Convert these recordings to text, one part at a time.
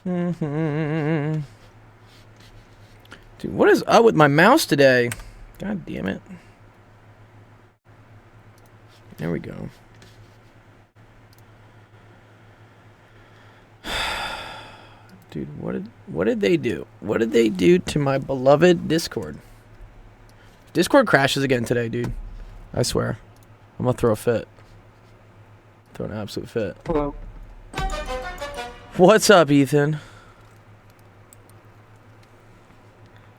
Dude, what is up with my mouse today? God damn it. There we go. Dude, what did they do? What did they do to my beloved Discord? Discord crashes again today, dude. I swear. I'm gonna throw a fit. Throw an absolute fit. Hello. What's up, Ethan?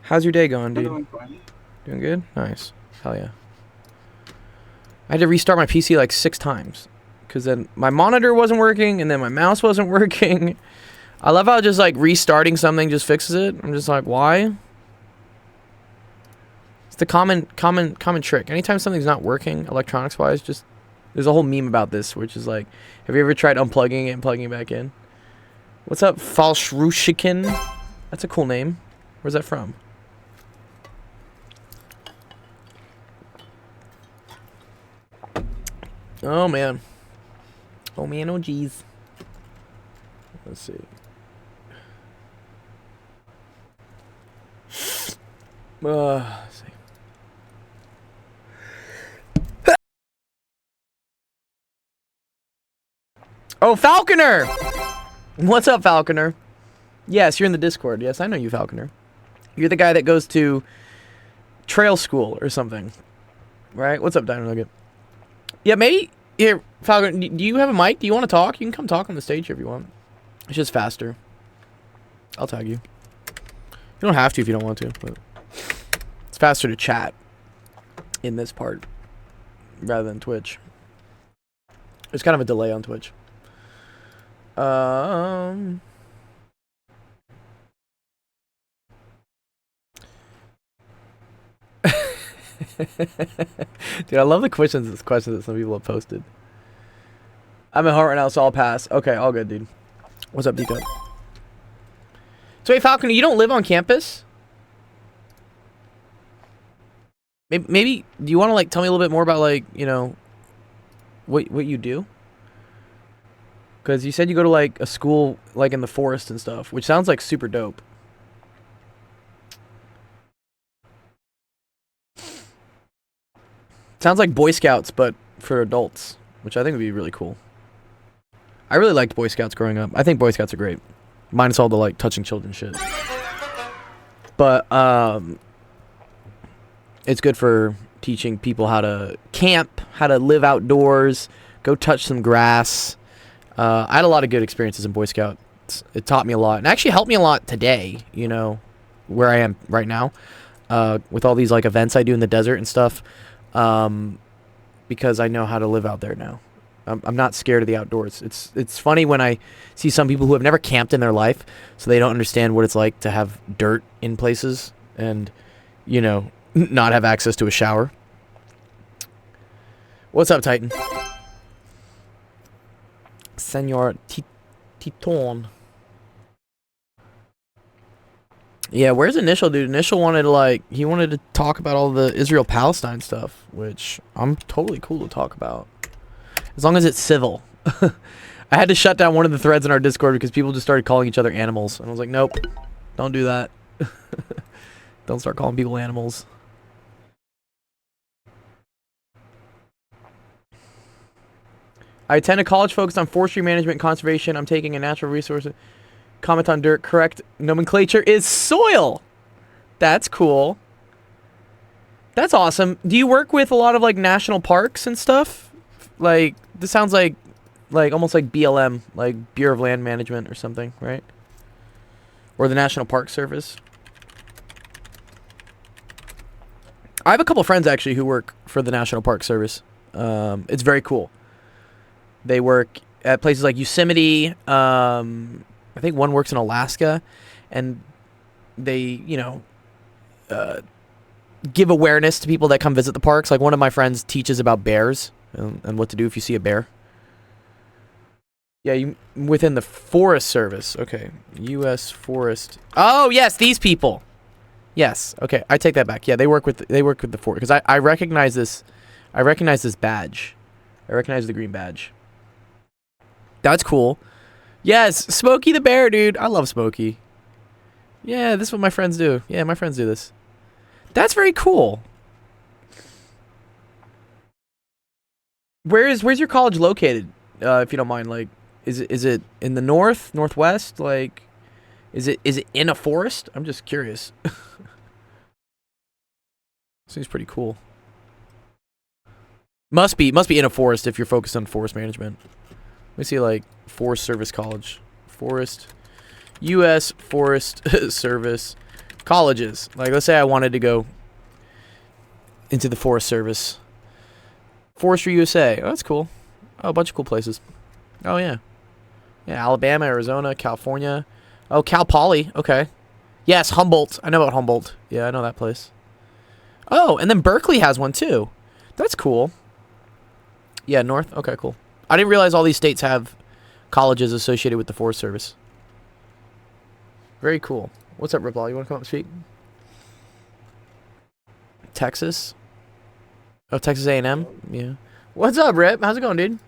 How's your day going, dude? Doing fine. Doing good? Nice. Hell yeah. I had to restart my PC like 6 times. Because then my monitor wasn't working, and then my mouse wasn't working. I love how just like restarting something just fixes it. I'm just like, why? It's the common trick. Anytime something's not working electronics wise, just there's a whole meme about this, which is like, have you ever tried unplugging it and plugging it back in? What's up, Falshrushikin? That's a cool name. Where's that from? Oh man. Oh man, oh geez. Let's see. Let's see. Oh, Falconer! What's up, Falconer? Yes, you're in the Discord. Yes, I know you, Falconer. You're the guy that goes to trail school or something. Right? What's up, Dino Nugget? Yeah, maybe... Here, Falconer, do you have a mic? Do you want to talk? You can come talk on the stage here if you want. It's just faster. I'll tag you. You don't have to if you don't want to, but... It's faster to chat in this part rather than Twitch. There's kind of a delay on Twitch. Dude, I love the questions that some people have posted. I'm at heart right now, so I'll pass. Okay, all good, dude. What's up, Deco? So, hey, Falcon, you don't live on campus? Maybe do you want to like tell me a little bit more about like, you know, what you do? Because you said you go to like a school like in the forest and stuff, which sounds like super dope. Sounds like Boy Scouts, but for adults, which I think would be really cool. I really liked Boy Scouts growing up. I think Boy Scouts are great, minus all the like touching children shit. But it's good for teaching people how to camp, how to live outdoors, go touch some grass. I had a lot of good experiences in Boy Scouts. It taught me a lot, and actually helped me a lot today, you know, where I am right now, with all these like events I do in the desert and stuff, because I know how to live out there now. I'm not scared of the outdoors. It's funny when I see some people who have never camped in their life, so they don't understand what it's like to have dirt in places and, you know, not have access to a shower. What's up, Titan? Senor Titon. Yeah, where's Initial, dude? Initial wanted to like, he wanted to talk about all the Israel-Palestine stuff, which I'm totally cool to talk about. As long as it's civil. I had to shut down one of the threads in our Discord because people just started calling each other animals. And I was like, nope, don't do that. Don't start calling people animals. I attend a college focused on forestry management and conservation. I'm taking a natural resource. Comment on dirt. Correct nomenclature is soil. That's cool. That's awesome. Do you work with a lot of like national parks and stuff? Like, this sounds like almost like BLM, like Bureau of Land Management or something, right? Or the National Park Service. I have a couple friends actually who work for the National Park Service. It's very cool. They work at places like Yosemite. I think one works in Alaska, and they, you know, give awareness to people that come visit the parks. Like one of my friends teaches about bears and what to do if you see a bear. Yeah, you within the Forest Service. Okay, U.S. Forest. Oh yes, these people. Yes. Okay, I take that back. Yeah, they work with the forest because I recognize this. I recognize this badge. I recognize the green badge. That's cool. Yes, Smokey the Bear, dude. I love Smokey. Yeah, this is what my friends do. Yeah, my friends do this. That's very cool. Where's your college located? If you don't mind, like, is it in the north, northwest? Like, is it in a forest? I'm just curious. Seems pretty cool. Must be in a forest if you're focused on forest management. Let me see, like, Forest Service College, Forest, U.S. Forest Service colleges. Like, let's say I wanted to go into the Forest Service. Forestry USA. Oh, that's cool. Oh, a bunch of cool places. Oh, yeah. Yeah, Alabama, Arizona, California. Oh, Cal Poly. Okay. Yes, Humboldt. I know about Humboldt. Yeah, I know that place. Oh, and then Berkeley has one, too. That's cool. Yeah, North. Okay, cool. I didn't realize all these states have colleges associated with the Forest Service. Very cool. What's up, Ripple? You want to come up and speak? Texas? Oh, Texas A&M? Yeah. What's up, Rip? How's it going, dude?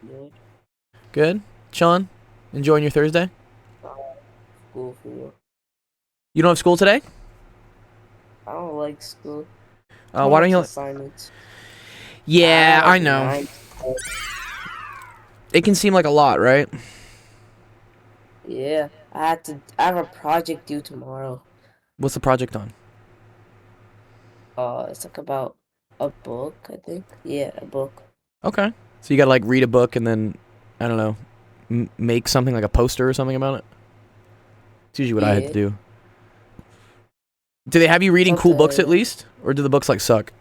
Good. Good? Chilling? Enjoying your Thursday? School for you. You don't have school today? I don't like school. Why don't you... Assignments. Yeah, I know. 9 It can seem like a lot, right? Yeah, I have a project due tomorrow. What's the project on? It's like about a book, I think. Yeah, a book. Okay. So you gotta, like, read a book and then, I don't know, make something like a poster or something about it? It's usually what I had to do. Do they have you reading cool books at least? Or do the books, like, suck?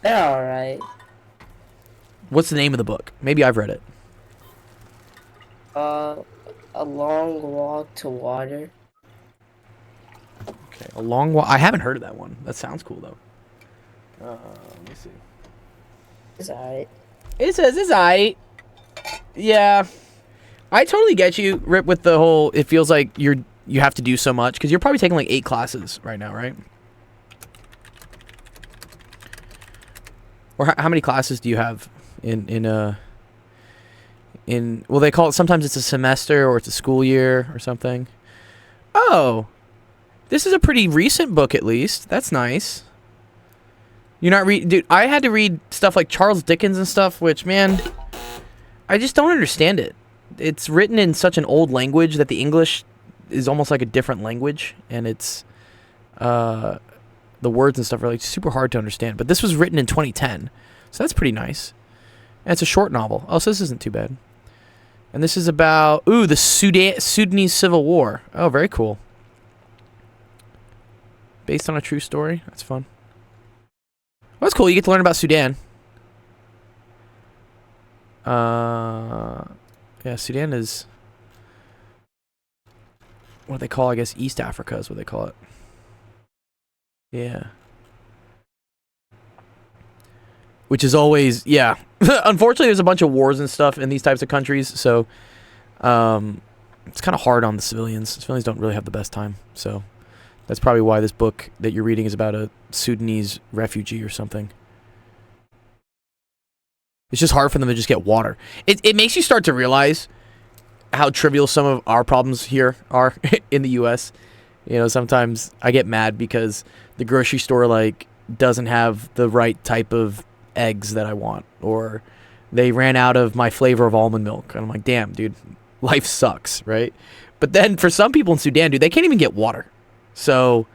They're alright. What's the name of the book? Maybe I've read it. A Long Walk to Water. Okay, A Long Walk. I haven't heard of that one. That sounds cool, though. Let me see. It's alright. It says it's aight. Yeah. I totally get you, Rip, with the whole, it feels like you have to do so much, because you're probably taking like 8 classes right now, right? Or how many classes do you have in well, they call it, sometimes it's a semester or it's a school year or something. Oh, this is a pretty recent book, at least. That's nice. You're not dude, I had to read stuff like Charles Dickens and stuff, which, man, I just don't understand it. It's written in such an old language that the English is almost like a different language, and it's the words and stuff are like super hard to understand. But this was written in 2010, so that's pretty nice. And it's a short novel. Oh, so this isn't too bad. And this is about the Sudanese Civil War. Oh, very cool. Based on a true story. That's fun. Well, that's cool. You get to learn about Sudan. Yeah, Sudan is what they call, I guess, East Africa is what they call it. Yeah. Which is always, yeah. Unfortunately, there's a bunch of wars and stuff in these types of countries, so it's kind of hard on the civilians. Civilians don't really have the best time, so that's probably why this book that you're reading is about a Sudanese refugee or something. It's just hard for them to just get water. It makes you start to realize how trivial some of our problems here are in the U.S. You know, sometimes I get mad because the grocery store, like, doesn't have the right type of eggs that I want, or they ran out of my flavor of almond milk. And I'm like, damn, dude, life sucks, right? But then for some people in Sudan, dude, they can't even get water. So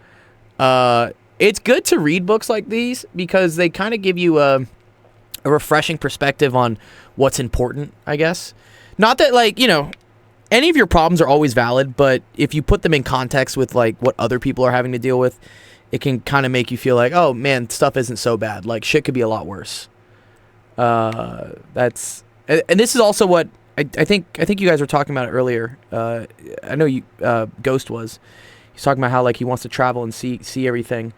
it's good to read books like these because they kind of give you a refreshing perspective on what's important, I guess. Not that, like, you know, any of your problems are always valid, but if you put them in context with, like, what other people are having to deal with, it can kind of make you feel like, oh, man, stuff isn't so bad. Like, shit could be a lot worse. That's... And this is also what... I think you guys were talking about it earlier. I know you... Ghost was. He's talking about how, like, he wants to travel and see everything.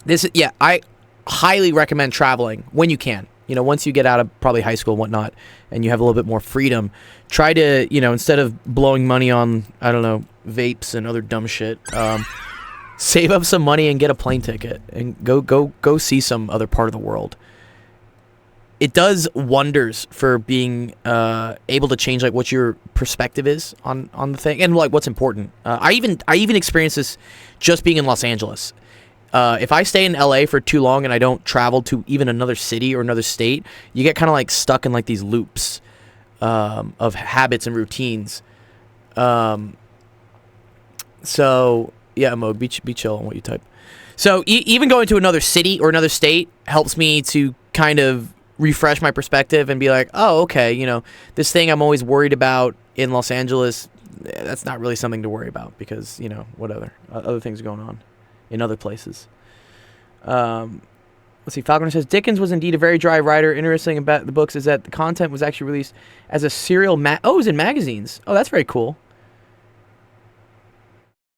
This... Yeah, I highly recommend traveling when you can. You know, once you get out of probably high school and whatnot, and you have a little bit more freedom, try to, you know, instead of blowing money on, I don't know, vapes and other dumb shit, save up some money and get a plane ticket and go see some other part of the world. it does wonders for being able to change like what your perspective is on the thing and like what's important. I even experienced this just being in Los Angeles. If I stay in LA for too long and I don't travel to even another city or another state, you get kind of like stuck in like these loops of habits and routines. So yeah, Mode, be chill on what you type. So even going to another city or another state helps me to kind of refresh my perspective and be like, oh, okay, you know, this thing I'm always worried about in Los Angeles, that's not really something to worry about because, you know, whatever, other things are going on in other places. Let's see, Falconer says, Dickens was indeed a very dry writer. Interesting about the books is that the content was actually released as a serial it was in magazines. Oh, that's very cool.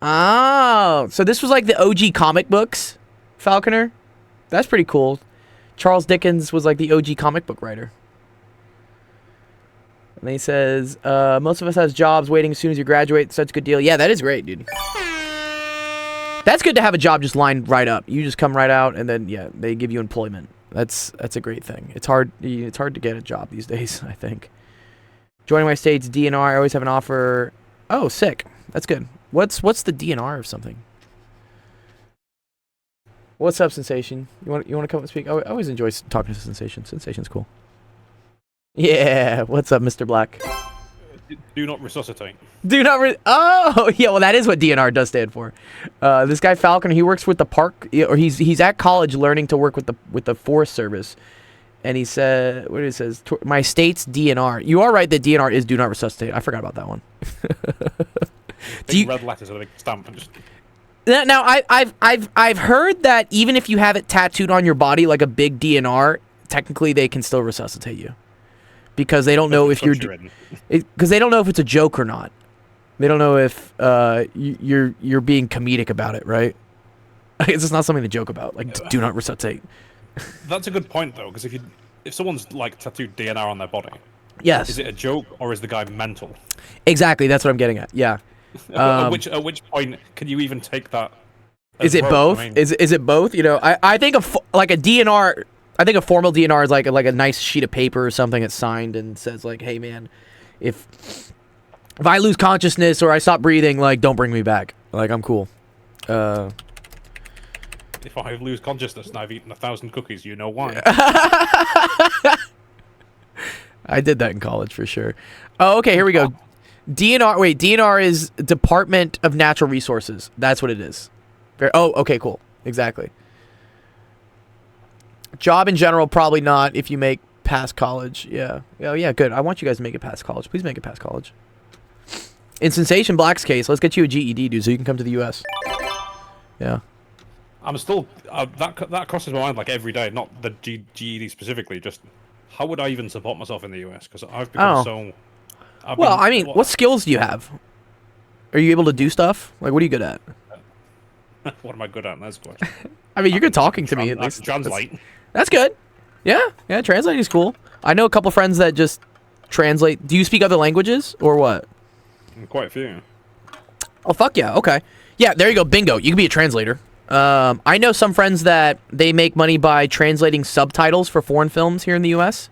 Oh, so this was like the OG comic books, Falconer? That's pretty cool. Charles Dickens was like the OG comic book writer. And then he says, most of us has jobs waiting as soon as you graduate. Such a good deal. Yeah, that is great, dude. That's good to have a job just lined right up. You just come right out and then, yeah, they give you employment. That's a great thing. It's hard to get a job these days, I think. Joining my state's DNR, I always have an offer. Oh, sick. That's good. What's the DNR of something? What's up, Sensation? You want to come and speak? I always enjoy talking to Sensation. Sensation's cool. Yeah. What's up, Mr. Black? Do not resuscitate. Do not oh, yeah, well, that is what DNR does stand for. This guy Falconer, he works with the park, or he's at college learning to work with the Forest Service. And he said, what it says, my state's DNR. You are right that DNR is do not resuscitate. I forgot about that one. Red letters with a big stamp and just... Now I've heard that even if you have it tattooed on your body like a big DNR, technically they can still resuscitate you, because they don't know if you're because they don't know if it's a joke or not. They don't know if you're being comedic about it, right? It's just not something to joke about. Like, do not resuscitate. That's a good point though, because if someone's like tattooed DNR on their body, yes, is it a joke or is the guy mental? Exactly, that's what I'm getting at. Yeah. At which point can you even take that? Is it both? I mean, is it both? You know, I think like a DNR. I think a formal DNR is like a nice sheet of paper or something that's signed and says like, hey man, if I lose consciousness or I stop breathing, like don't bring me back. Like I'm cool. If I lose consciousness and I've eaten 1,000 cookies, you know why. I did that in college for sure. Oh, okay, here we go. DNR. Wait, DNR is Department of Natural Resources. That's what it is. Oh, okay, cool. Exactly. Job in general, probably not if you make past college. Yeah. Oh, yeah, good. I want you guys to make it past college. Please make it past college. In Sensation Black's case, let's get you a GED, dude, so you can come to the U.S. Yeah. I'm still... that crosses my mind like every day, not the GED specifically, just how would I even support myself in the US? Because I've become so... I mean, what skills do you have? Are you able to do stuff? Like, what are you good at? What am I good at? That's the question. I mean, you're good talking to me at least. Translate. That's good. Yeah, translating is cool. I know a couple friends that just translate. Do you speak other languages or what? Quite a few. Oh, fuck yeah. Okay. Yeah, there you go. Bingo. You can be a translator. I know some friends that they make money by translating subtitles for foreign films here in the U.S.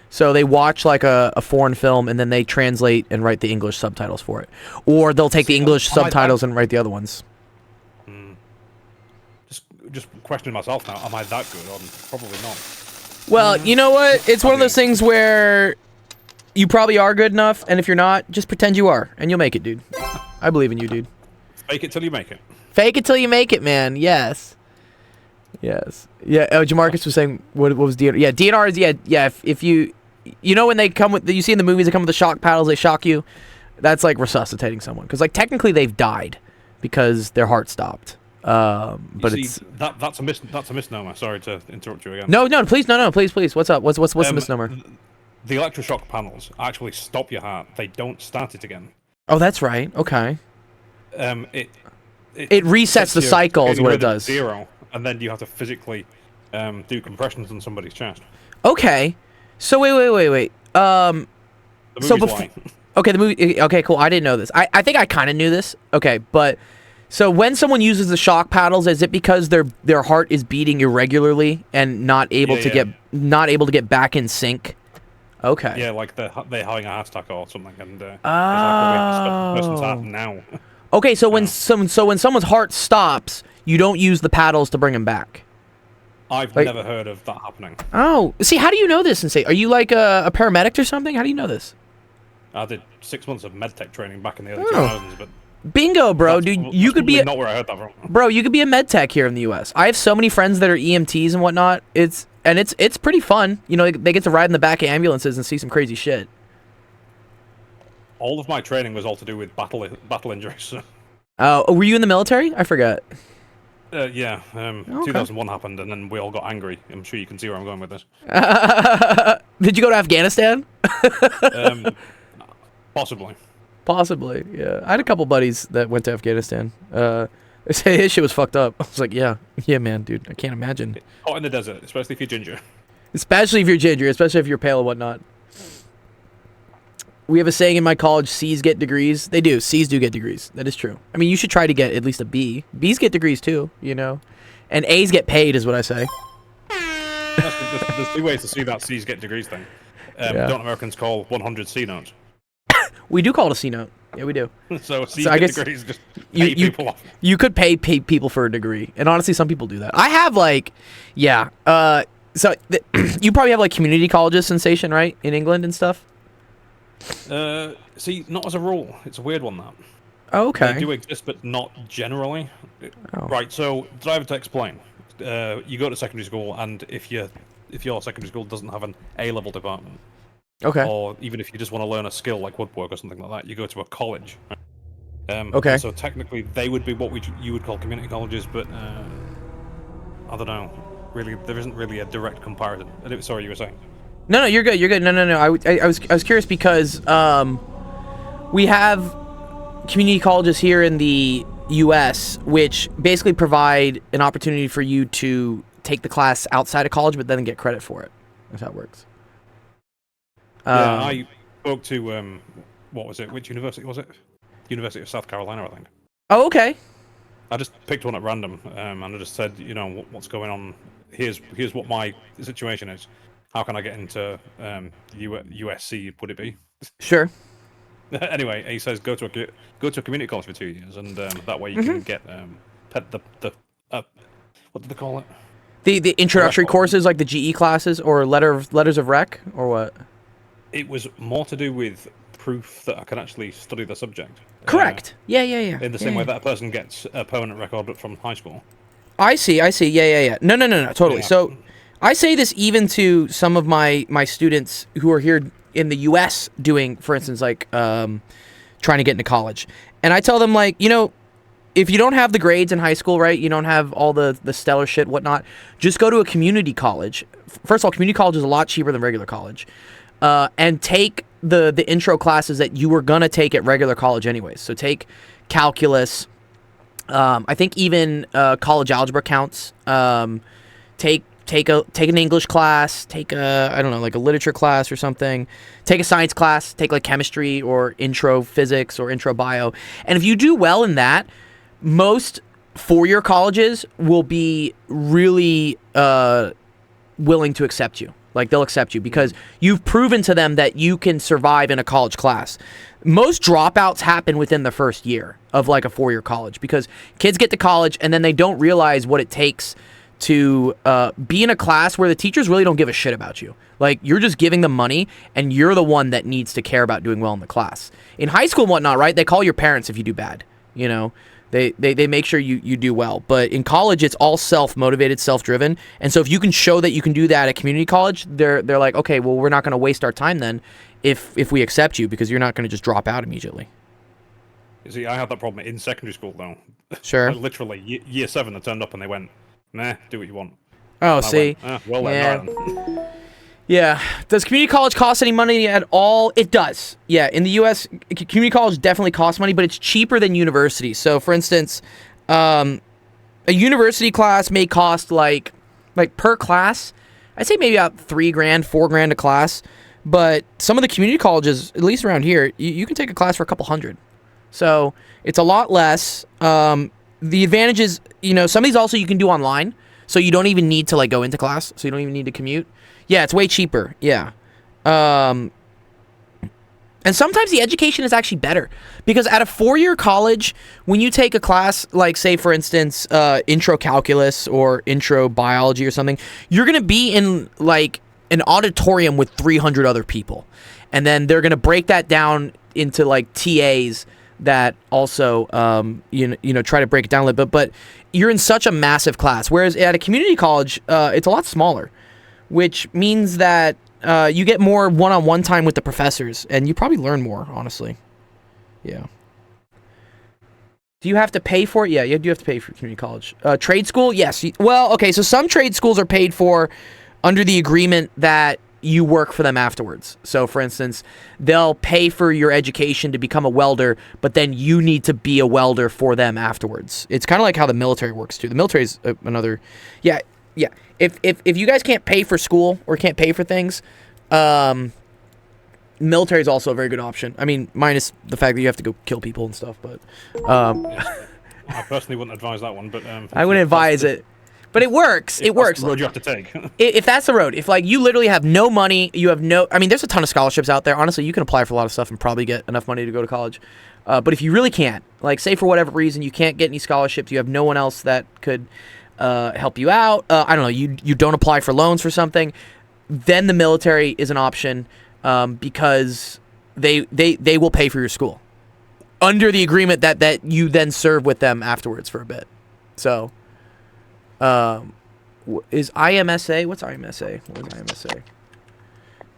So they watch like a foreign film and then they translate and write the English subtitles for it. Or they'll take the English subtitles and write the other ones. Just questioning myself now. Am I that good? Probably not. Well, you know what? It's one of those things where you probably are good enough, and if you're not, just pretend you are, and you'll make it, dude. I believe in you, dude. Fake it till you make it. Fake it till you make it, man. Yes. Yes. Yeah. Oh, Jamarcus was saying, what was DNR? Yeah, DNR is yeah. If you know when they come with, you see in the movies they come with the shock paddles, they shock you. That's like resuscitating someone because like technically they've died because their heart stopped. But it's that's a misnomer. Sorry to interrupt you again. No, please, please. What's up? What's the misnomer? The electroshock panels actually stop your heart. They don't start it again. Oh, that's right. Okay. It resets the cycle is what it does. Zero, and then you have to physically do compressions on somebody's chest. Okay. So wait. The movie's okay, the movie. Okay, cool. I didn't know this. I think I kind of knew this. Okay, but So when someone uses the shock paddles, is it because their heart is beating irregularly and not able to get back in sync? Okay. Yeah, like they're having a heart attack or something, and it's like the person's heart now. Okay, so when someone's heart stops, you don't use the paddles to bring them back. I've never heard of that happening. Oh, see, how do you know this? And say, are you like a paramedic or something? How do you know this? I did 6 months of medtech training back in the early 2000s, but bingo, bro, dude. You could be not where I heard that from. Bro, you could be a med tech here in the U.S. I have so many friends that are EMTs and whatnot. It's pretty fun. You know, they get to ride in the back of ambulances and see some crazy shit. All of my training was all to do with battle injuries. Oh, were you in the military? I forgot. Yeah, 2001 happened, and then we all got angry. I'm sure you can see where I'm going with this. Did you go to Afghanistan? Possibly. Possibly, yeah. I had a couple buddies that went to Afghanistan. They say his shit was fucked up. I was like, yeah, man, dude. I can't imagine. Hot in the desert, especially if you're ginger. Especially if you're ginger, especially if you're pale and whatnot. We have a saying in my college, C's get degrees. They do. C's do get degrees. That is true. I mean, you should try to get at least a B. B's get degrees too, you know? And A's get paid is what I say. There's two ways to see that C's get degrees thing. Don't Americans call 100 C notes? We do call it a C note. Yeah, we do. So C's I get guess degrees just pay people off. You could pay people for a degree. And honestly, some people do that. I have like, yeah. You probably have like community colleges sensation, right? In England and stuff? See, not as a rule. It's a weird one, that. Oh, okay. They do exist, but not generally. Oh. Right, so, did I have to explain? You go to secondary school, and if your secondary school doesn't have an A-level department, okay, or even if you just want to learn a skill like woodwork or something like that, you go to a college. Okay. So technically, they would be what you would call community colleges, but I don't know. Really, there isn't really a direct comparison. Sorry, you were saying? No, you're good. You're good. No. I was curious because we have community colleges here in the U.S. which basically provide an opportunity for you to take the class outside of college, but then get credit for it. That's how it works. Yeah, I spoke to what was it? Which university was it? University of South Carolina, I think. Oh, okay. I just picked one at random, and I just said, you know, what's going on? Here's what my situation is. How can I get into USC? Would it be? Sure. Anyway, he says go to a community college for 2 years, and that way you can get what do they call it? The introductory courses, like the GE classes or letters of rec, or what? It was more to do with proof that I can actually study the subject. Correct. Yeah. In the same way that a person gets a permanent record from high school. I see. Yeah. No. Totally. Yeah. So, I say this even to some of my students who are here in the U.S. doing, for instance, like trying to get into college, and I tell them, like, you know, if you don't have the grades in high school, right, you don't have all the stellar shit, whatnot, just go to a community college. First of all, community college is a lot cheaper than regular college, and take the intro classes that you were gonna take at regular college anyways. So take calculus. I think even college algebra counts. Take an English class, take I don't know, like a literature class or something. Take a science class, take like chemistry or intro physics or intro bio. And if you do well in that, most four-year colleges will be really willing to accept you. Like, they'll accept you because you've proven to them that you can survive in a college class. Most dropouts happen within the first year of like a four-year college because kids get to college and then they don't realize what it takes to be in a class where the teachers really don't give a shit about you. Like, you're just giving them money and you're the one that needs to care about doing well in the class. In high school and whatnot, right, they call your parents if you do bad, you know? They make sure you do well. But in college, it's all self-motivated, self-driven. And so if you can show that you can do that at community college, they're like, okay, well, we're not going to waste our time then if we accept you because you're not going to just drop out immediately. You see, I had that problem in secondary school, though. Sure. Literally, year 7, they turned up and they went, nah, do what you want. Oh, and see? Well, yeah. Yeah. Does community college cost any money at all? It does. Yeah. In the U.S., community college definitely costs money, but it's cheaper than university. So, for instance, a university class may cost like per class, I'd say maybe about $3,000, $4,000 a class. But some of the community colleges, at least around here, you can take a class for a couple hundred. So it's a lot less. the advantage is, some of these also you can do online, so you don't even need to like go into class, so you don't even need to commute. Yeah, it's way cheaper. Yeah. And sometimes the education is actually better because at a 4-year college, when you take a class like, say, for instance, intro calculus or intro biology or something, you're going to be in like an auditorium with 300 other people. And then they're going to break that down into like TAs that also, try to break it down a little bit. But you're in such a massive class. Whereas at a community college, it's a lot smaller, which means that you get more one-on-one time with the professors, and you probably learn more, honestly. Yeah. Do you have to pay for it? Yeah, you do have to pay for community college. Trade school? Yes. Well, okay, so some trade schools are paid for under the agreement that you work for them afterwards. So, for instance, they'll pay for your education to become a welder, but then you need to be a welder for them afterwards. It's kind of like how the military works, too. The military is another... Yeah. If you guys can't pay for school or can't pay for things, military is also a very good option. I mean, minus the fact that you have to go kill people and stuff, but... I personally wouldn't advise that one, but... I wouldn't advise it. But it works. It works. That's the road you have to take. If that's the road, if like you literally have no money, you have no... I mean, there's a ton of scholarships out there. Honestly, you can apply for a lot of stuff and probably get enough money to go to college. But if you really can't, like say for whatever reason you can't get any scholarships, you have no one else that could... help you out. I don't know. You don't apply for loans for something, then the military is an option because they will pay for your school under the agreement that you then serve with them afterwards for a bit. So, is IMSA? What's IMSA? What is IMSA?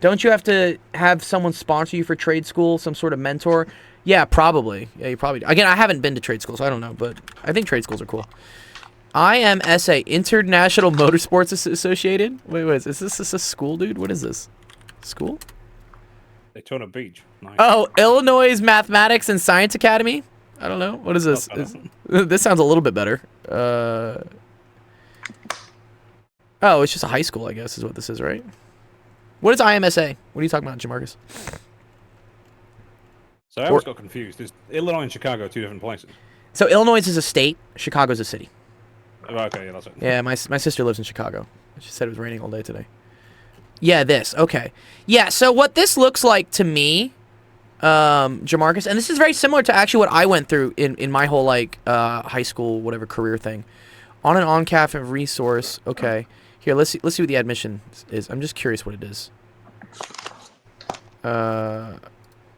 Don't you have to have someone sponsor you for trade school, some sort of mentor? Yeah, probably. Yeah, you probably do. Again, I haven't been to trade school, so I don't know, but I think trade schools are cool. IMSA, International Motorsports Associated. Wait, is this a school, dude? What is this? School? Daytona Beach. Nice. Oh, Illinois Mathematics and Science Academy? I don't know. What is this? This sounds a little bit better. Oh, it's just a high school, I guess, is what this is, right? What is IMSA? What are you talking about, Jamarcus? So I always got confused. Is Illinois and Chicago two different places? So Illinois is a state. Chicago's a city. Oh, okay, yeah, that's it. Yeah, my sister lives in Chicago. She said it was raining all day today. Yeah, this. Okay. Yeah, so what this looks like to me, Jamarcus, and this is very similar to actually what I went through in my whole, like, high school, whatever, career thing. On an on-campus resource. Okay. Here, let's see what the admission is. I'm just curious what it is. Yeah,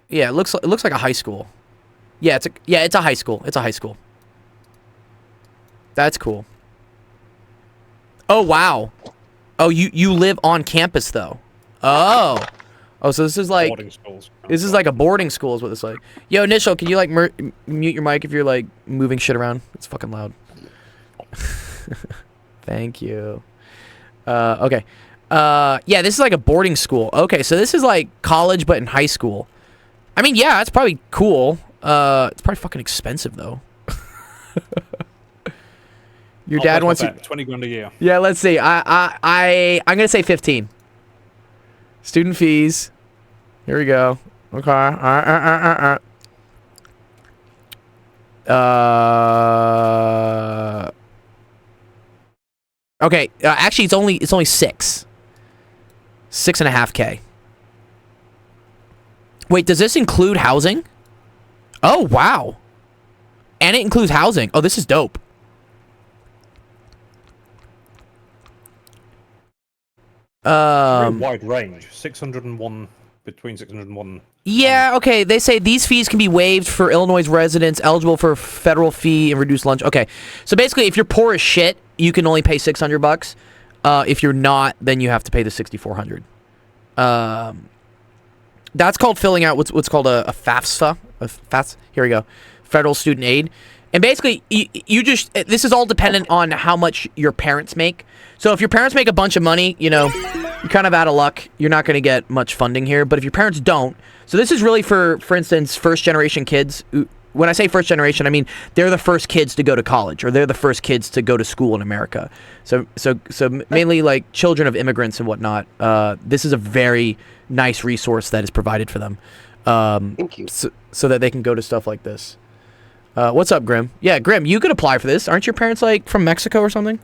it looks like a high school. Yeah, it's a high school. It's a high school. That's cool. Oh, wow. Oh, you live on campus, though. Oh. Oh, so this is like... Boarding schools. This is like a boarding school is what it's like. Yo, Nishal, can you, like, mute your mic if you're, like, moving shit around? It's fucking loud. Thank you. Okay. Yeah, this is like a boarding school. Okay, so this is like college, but in high school. I mean, yeah, it's probably cool. It's probably fucking expensive, though. Your dad wants you... 20 grand a year. Yeah, let's see. I'm gonna say 15. Student fees. Here we go. Okay. Okay. Actually, it's only 6.5K. Wait, does this include housing? Oh wow. And it includes housing. Oh, this is dope. Very wide range. 601 between 601. Yeah, okay. They say these fees can be waived for Illinois residents eligible for federal fee and reduced lunch. Okay, so basically, if you're poor as shit, you can only pay $600. If you're not, then you have to pay the $6,400. That's called filling out what's called a FAFSA. Here we go, federal student aid. And basically, you just, this is all dependent on how much your parents make. So if your parents make a bunch of money, you know, you're kind of out of luck. You're not going to get much funding here. But if your parents don't, so this is really for instance, first generation kids. When I say first generation, I mean they're the first kids to go to college, or they're the first kids to go to school in America. So mainly like children of immigrants and whatnot. This is a very nice resource that is provided for them. Thank you. So that they can go to stuff like this. What's up, Grim? Yeah, Grim, you could apply for this. Aren't your parents like from Mexico or something?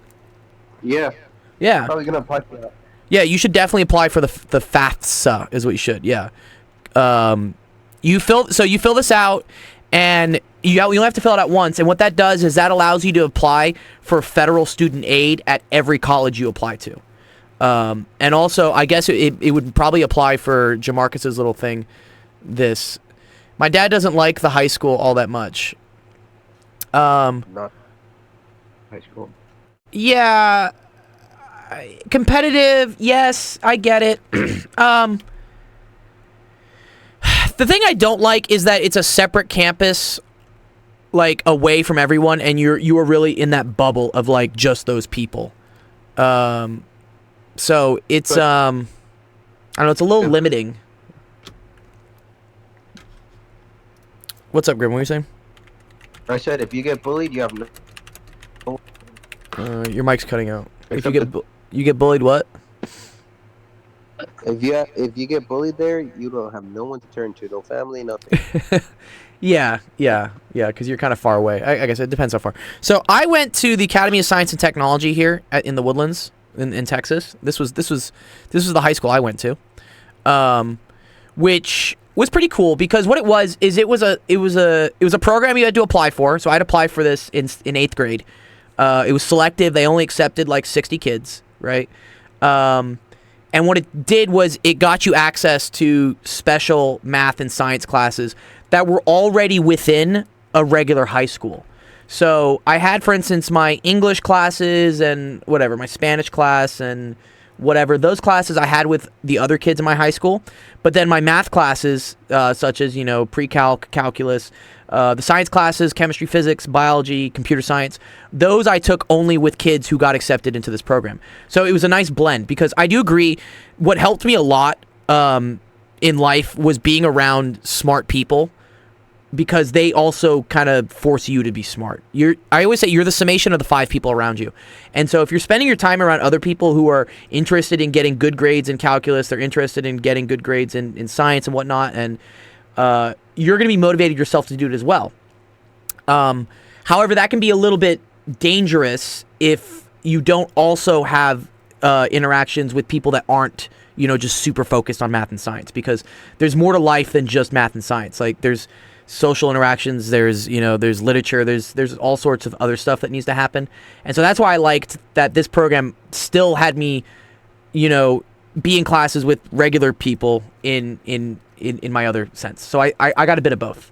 Yeah. Yeah. Probably gonna apply for that. Yeah, you should definitely apply for the FAFSA is what you should. Yeah. You fill this out, and you only have to fill it out once. And what that does is that allows you to apply for federal student aid at every college you apply to. And also, I guess it would probably apply for Jamarcus's little thing. My dad doesn't like the high school all that much. Not high school. Yeah, competitive. Yes, I get it. The thing I don't like is that it's a separate campus, like away from everyone, and you are really in that bubble of like just those people. So it's I don't know. It's a little limiting. What's up, Grim? What are you saying? I said if you get bullied, you have no. Your mic's cutting out. If you Except get you get bullied, what? If you get bullied there, you don't have no one to turn to, no family, nothing. Yeah, because you're kind of far away. I guess it depends how far. So I went to the Academy of Science and Technology here in the Woodlands in Texas. This was the high school I went to, which was pretty cool because what it was is it was a program you had to apply for. So I had to apply for this in 8th grade. It was selective. They only accepted like 60 kids, right? And what it did was it got you access to special math and science classes that were already within a regular high school. So I had, for instance, my English classes and whatever, my Spanish class and whatever. Those classes I had with the other kids in my high school. But then my math classes, such as, pre-calc, calculus, the science classes, chemistry, physics, biology, computer science, those I took only with kids who got accepted into this program. So it was a nice blend because I do agree what helped me a lot in life was being around smart people because they also kind of force you to be smart. I always say you're the summation of the 5 people around you. And so if you're spending your time around other people who are interested in getting good grades in calculus, they're interested in getting good grades in science and whatnot, and you're going to be motivated yourself to do it as well. However, that can be a little bit dangerous if you don't also have interactions with people that aren't, just super focused on math and science, because there's more to life than just math and science. Like there's social interactions, there's literature, there's all sorts of other stuff that needs to happen. And so that's why I liked that this program still had me, be in classes with regular people in my other sense. So I got a bit of both,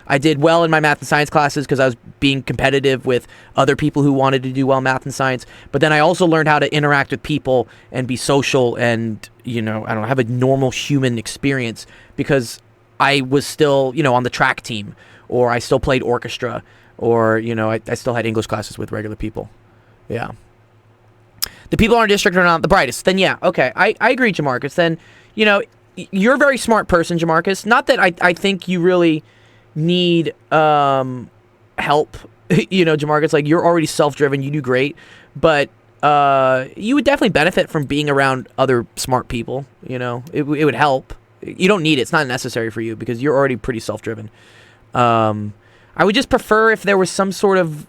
I did well in my math and science classes because I was being competitive with other people who wanted to do well in math and science. But then I also learned how to interact with people and be social and, have a normal human experience because I was still, on the track team, or I still played orchestra, or, I still had English classes with regular people. Yeah. The people in our district are not the brightest. Then, yeah, okay. I agree, Jamarcus. Then, you're a very smart person, Jamarcus. Not that I think you really need help, Jamarcus. Like, you're already self-driven. You do great. But you would definitely benefit from being around other smart people. It would help. You don't need it. It's not necessary for you because you're already pretty self-driven. I would just prefer if there was some sort of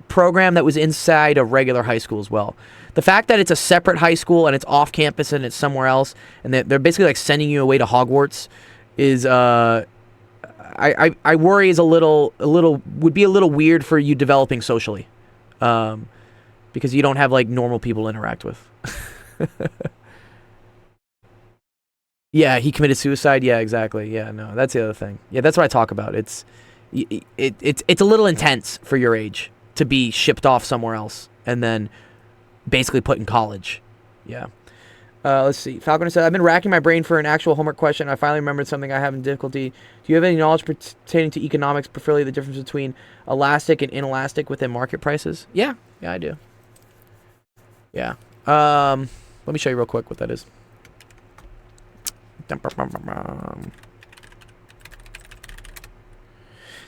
program that was inside a regular high school as well. The fact that it's a separate high school and it's off campus and it's somewhere else and they're basically like sending you away to Hogwarts is I worry is would be a little weird for you developing socially, because you don't have like normal people to interact with. Yeah, he committed suicide. Yeah, exactly. Yeah, no, that's the other thing. Yeah, that's what I talk about. It's a little intense for your age to be shipped off somewhere else and then basically put in college. Yeah. Let's see. Falconer said, I've been racking my brain for an actual homework question. I finally remembered something I have in difficulty. Do you have any knowledge pertaining to economics, particularly the difference between elastic and inelastic within market prices? Yeah, I do. Yeah. Let me show you real quick what that is.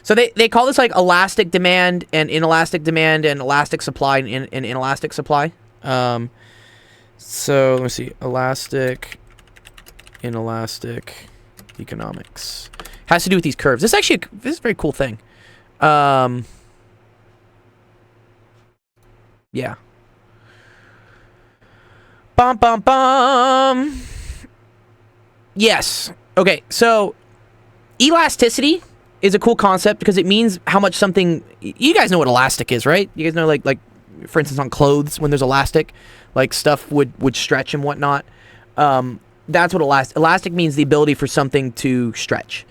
So they call this like elastic demand and inelastic demand and elastic supply and inelastic supply. So let me see. Elastic, inelastic economics. Has to do with these curves. This is a very cool thing. Yeah. Bum bum bum. Yes. Okay, so elasticity is a cool concept because it means how much something. You guys know what elastic is, right? You guys know, like for instance, on clothes when there's elastic, like stuff would stretch and whatnot. That's what elastic means: the ability for something to stretch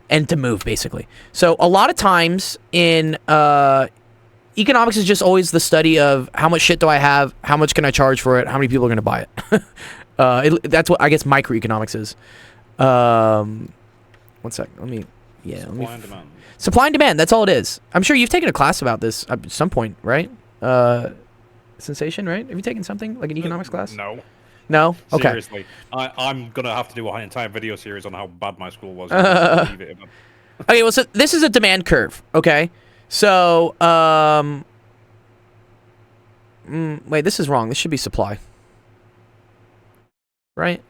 and to move, basically. So a lot of times in economics is just always the study of how much shit do I have, how much can I charge for it, how many people are going to buy it. That's what I guess microeconomics is. 1 sec. Let me. Supply and demand. Supply and demand. That's all it is. I'm sure you've taken a class about this at some point, right? Sensation, right? Have you taken something like an economics class? No. No. Okay. Seriously, I'm gonna have to do an entire video series on how bad my school was. Okay. Well, so this is a demand curve. Okay. So, wait, this is wrong. This should be supply. Right?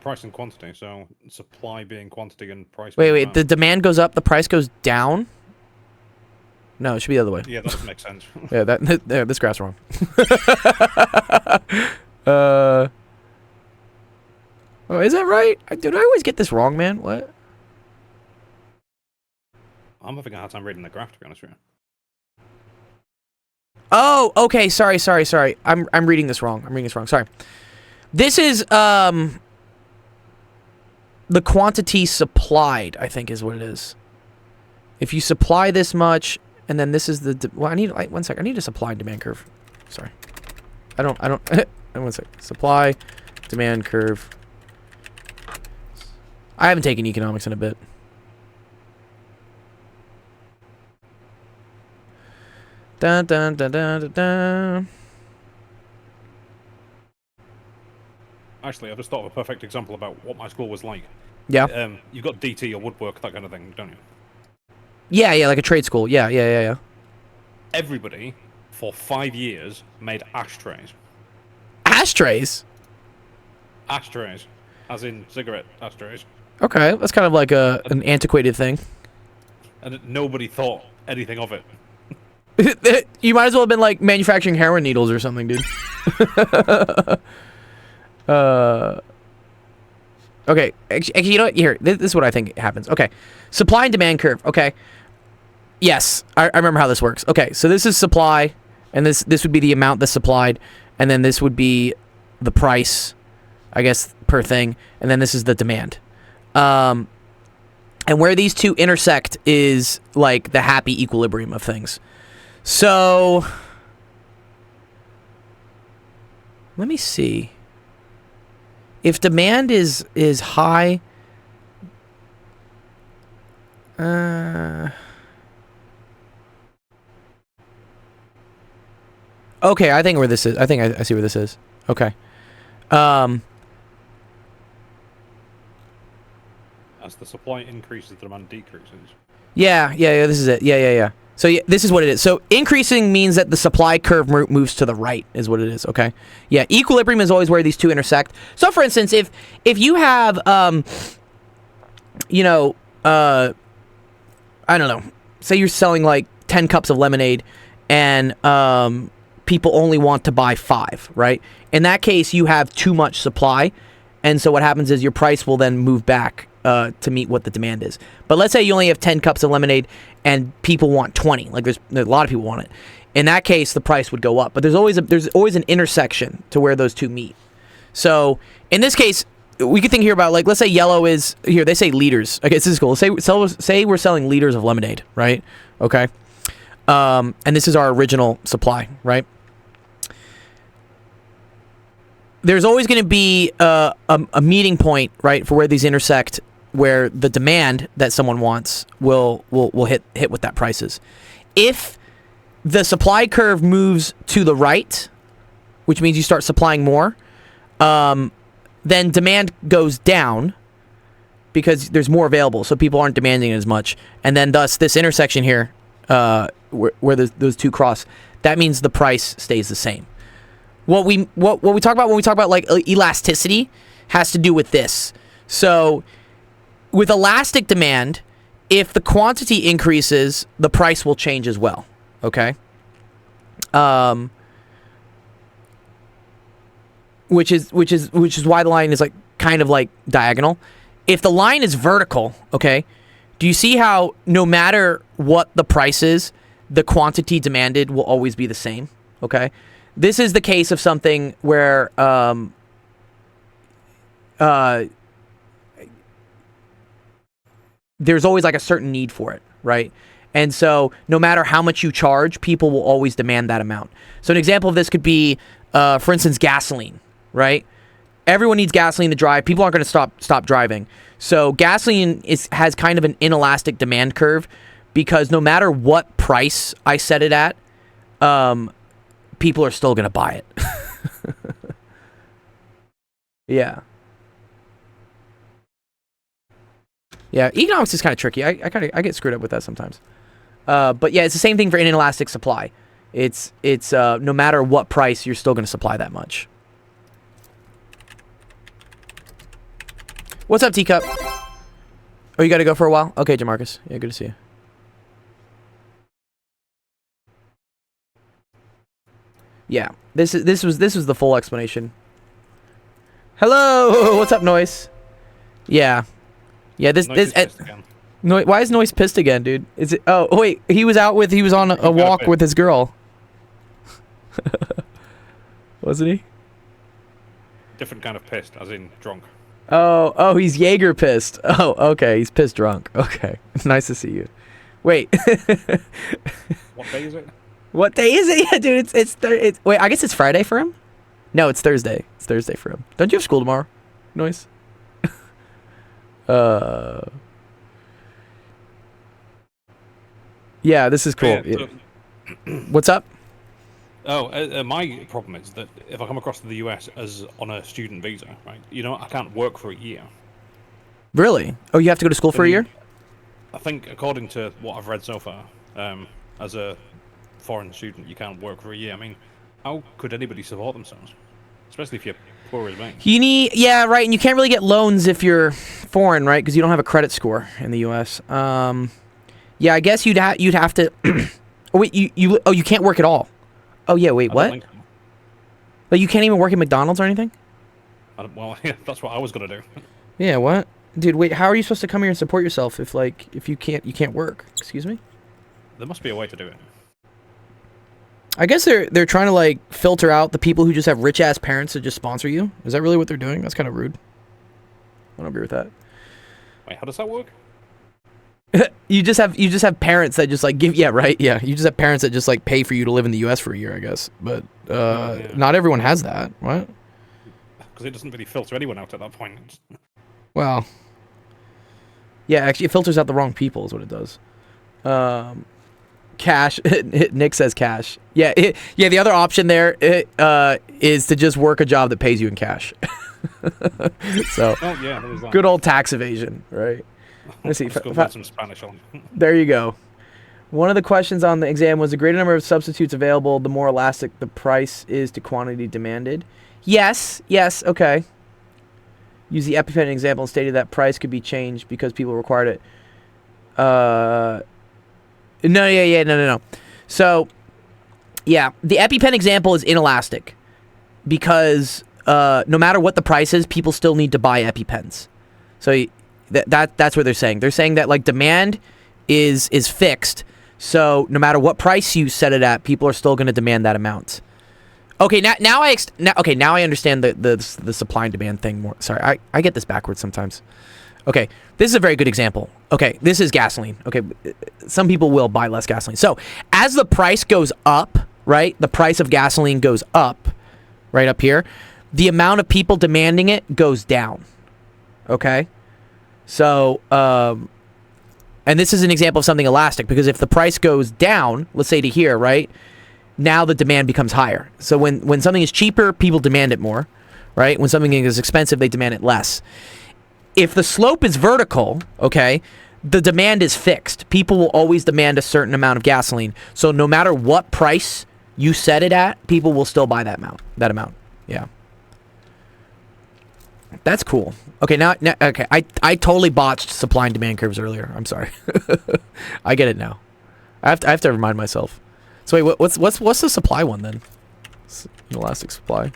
Price and quantity. So supply being quantity and price. Wait, being wait. demand. The demand goes up, the price goes down? No, it should be the other way. Yeah, that doesn't make sense. Yeah, this graph's wrong. Oh, is that right? Dude, I always get this wrong, man. What? I'm having a hard time reading the graph, to be honest with you. Oh, okay. Sorry. I'm reading this wrong. Sorry. This is the quantity supplied, I think is what it is. If you supply this much, and then this is the well, I need 1 sec. I need a supply and demand curve. Sorry. I don't 1 sec. Supply demand curve. I haven't taken economics in a bit. Dun dun dun dun dun dun. Actually, I've just thought of a perfect example about what my school was like. Yeah. You've got DT or woodwork, that kind of thing, don't you? Yeah, like a trade school. Yeah. Everybody, for 5 years, made ashtrays. Ashtrays? Ashtrays. As in cigarette ashtrays. Okay, that's kind of like an antiquated thing. And nobody thought anything of it. You might as well have been like manufacturing heroin needles or something, dude. Okay, actually, you know what? Here, this is what I think happens. Okay, supply and demand curve. Okay, yes, I remember how this works. Okay, so this is supply, and this would be the amount that's supplied, and then this would be the price, I guess, per thing, and then this is the demand. And where these two intersect is like the happy equilibrium of things. So let me see. If demand is high, okay, I think where this is. I think I see where this is. Okay. As the supply increases, the demand decreases. Yeah, this is it. Yeah. So yeah, this is what it is. So increasing means that the supply curve moves to the right is what it is, okay? Yeah, equilibrium is always where these two intersect. So for instance, if you have I don't know, say you're selling like 10 cups of lemonade and people only want to buy 5, right? In that case, you have too much supply, and so what happens is your price will then move back to meet what the demand is. But let's say you only have 10 cups of lemonade and people want 20. Like there's a lot of people want it. In that case, the price would go up. But there's always an intersection to where those two meet. So in this case, we could think here about, like, let's say yellow is here. They say liters. Okay, this is cool. Say we're selling liters of lemonade, right? Okay. And this is our original supply, right? There's always going to be a meeting point, right, for where these intersect, where the demand that someone wants will hit what that price is. If the supply curve moves to the right, which means you start supplying more, then demand goes down because there's more available, so people aren't demanding as much, and then thus this intersection here, where those two cross, that means the price stays the same. What we talk about when we talk about like elasticity has to do with this. So with elastic demand, if the quantity increases, the price will change as well. Okay. Which is why the line is like kind of like diagonal. If the line is vertical, okay, do you see how no matter what the price is, the quantity demanded will always be the same? Okay, this is the case of something where there's always like a certain need for it, right? And so no matter how much you charge, people will always demand that amount. So an example of this could be, for instance, gasoline, right? Everyone needs gasoline to drive. People aren't going to stop driving. So gasoline has kind of an inelastic demand curve because no matter what price I set it at, people are still going to buy it. Yeah. Yeah, economics is kind of tricky. I get screwed up with that sometimes. But yeah, it's the same thing for an inelastic supply. It's no matter what price, you're still going to supply that much. What's up, Teacup? Oh, you got to go for a while? Okay, Jamarcus. Yeah, good to see you. Yeah, this was the full explanation. Hello, what's up, Noise? Yeah, this why is Noise pissed again, dude? Is it? Oh wait, he was on a walk with his girl. Wasn't he? Different kind of pissed, as in drunk. Oh, he's Jaeger pissed. Oh, okay, he's pissed drunk. Okay, nice to see you. Wait. What day is it? What day is it? Yeah, dude, it's wait, I guess it's Friday for him? No, it's Thursday. It's Thursday for him. Don't you have school tomorrow? Noise. Yeah, this is cool. Yeah, What's up? My problem is that if I come across to the US as on a student visa, right, I can't work for a year. Really? Oh, you have to go to school for a year? I think, according to what I've read so far, as a foreign student, you can't work for a year. I mean, how could anybody support themselves? Especially if you're poor as me. Yeah, right, and you can't really get loans if you're foreign, right? Because you don't have a credit score in the U.S. Yeah, I guess you'd have to. Oh wait, you can't work at all. Oh yeah, wait, what? Like you can't even work at McDonald's or anything? Well, yeah, that's what I was gonna do. Yeah, what? Dude, wait, how are you supposed to come here and support yourself if you can't work? Excuse me? There must be a way to do it. I guess they're trying to like filter out the people who just have rich ass parents that just sponsor you. Is that really what they're doing? That's kind of rude. I don't agree with that. Wait, how does that work? You just have parents that just like give right, yeah. You just have parents that just like pay for you to live in the US for a year, I guess. But Yeah. not everyone has that. What? Because it doesn't really filter anyone out at that point. Well, yeah, actually it filters out the wrong people is what it does. Cash. Nick says cash. Yeah, the other option there is to just work a job that pays you in cash. So, Oh yeah, there is that. good old tax evasion, right? Let's see. Let's go learn some Spanish on. There you go. One of the questions on the exam was the greater number of substitutes available, the more elastic the price is to quantity demanded. Yes, okay. Use the EpiPen example and stated that price could be changed because people required it. No. So, yeah, the EpiPen example is inelastic because no matter what the price is, people still need to buy EpiPens. So that's what they're saying. They're saying that like demand is fixed. So no matter what price you set it at, people are still going to demand that amount. Okay, now I understand the supply and demand thing more. Sorry, I get this backwards sometimes. Okay, this is a very good example. Okay, this is gasoline. Okay, some people will buy less gasoline. So as the price goes up, right, the price of gasoline goes up, right up here, the amount of people demanding it goes down. Okay? So, and this is an example of something elastic, because if the price goes down, let's say to here, right, now the demand becomes higher. So when something is cheaper, people demand it more, right? When something is expensive, they demand it less. If the slope is vertical, okay, the demand is fixed. People will always demand a certain amount of gasoline. So no matter what price you set it at, people will still buy that amount. Yeah. That's cool. Okay, now okay, I totally botched supply and demand curves earlier. I'm sorry. I get it now. I have to remind myself. So wait, what's the supply one then? Inelastic supply.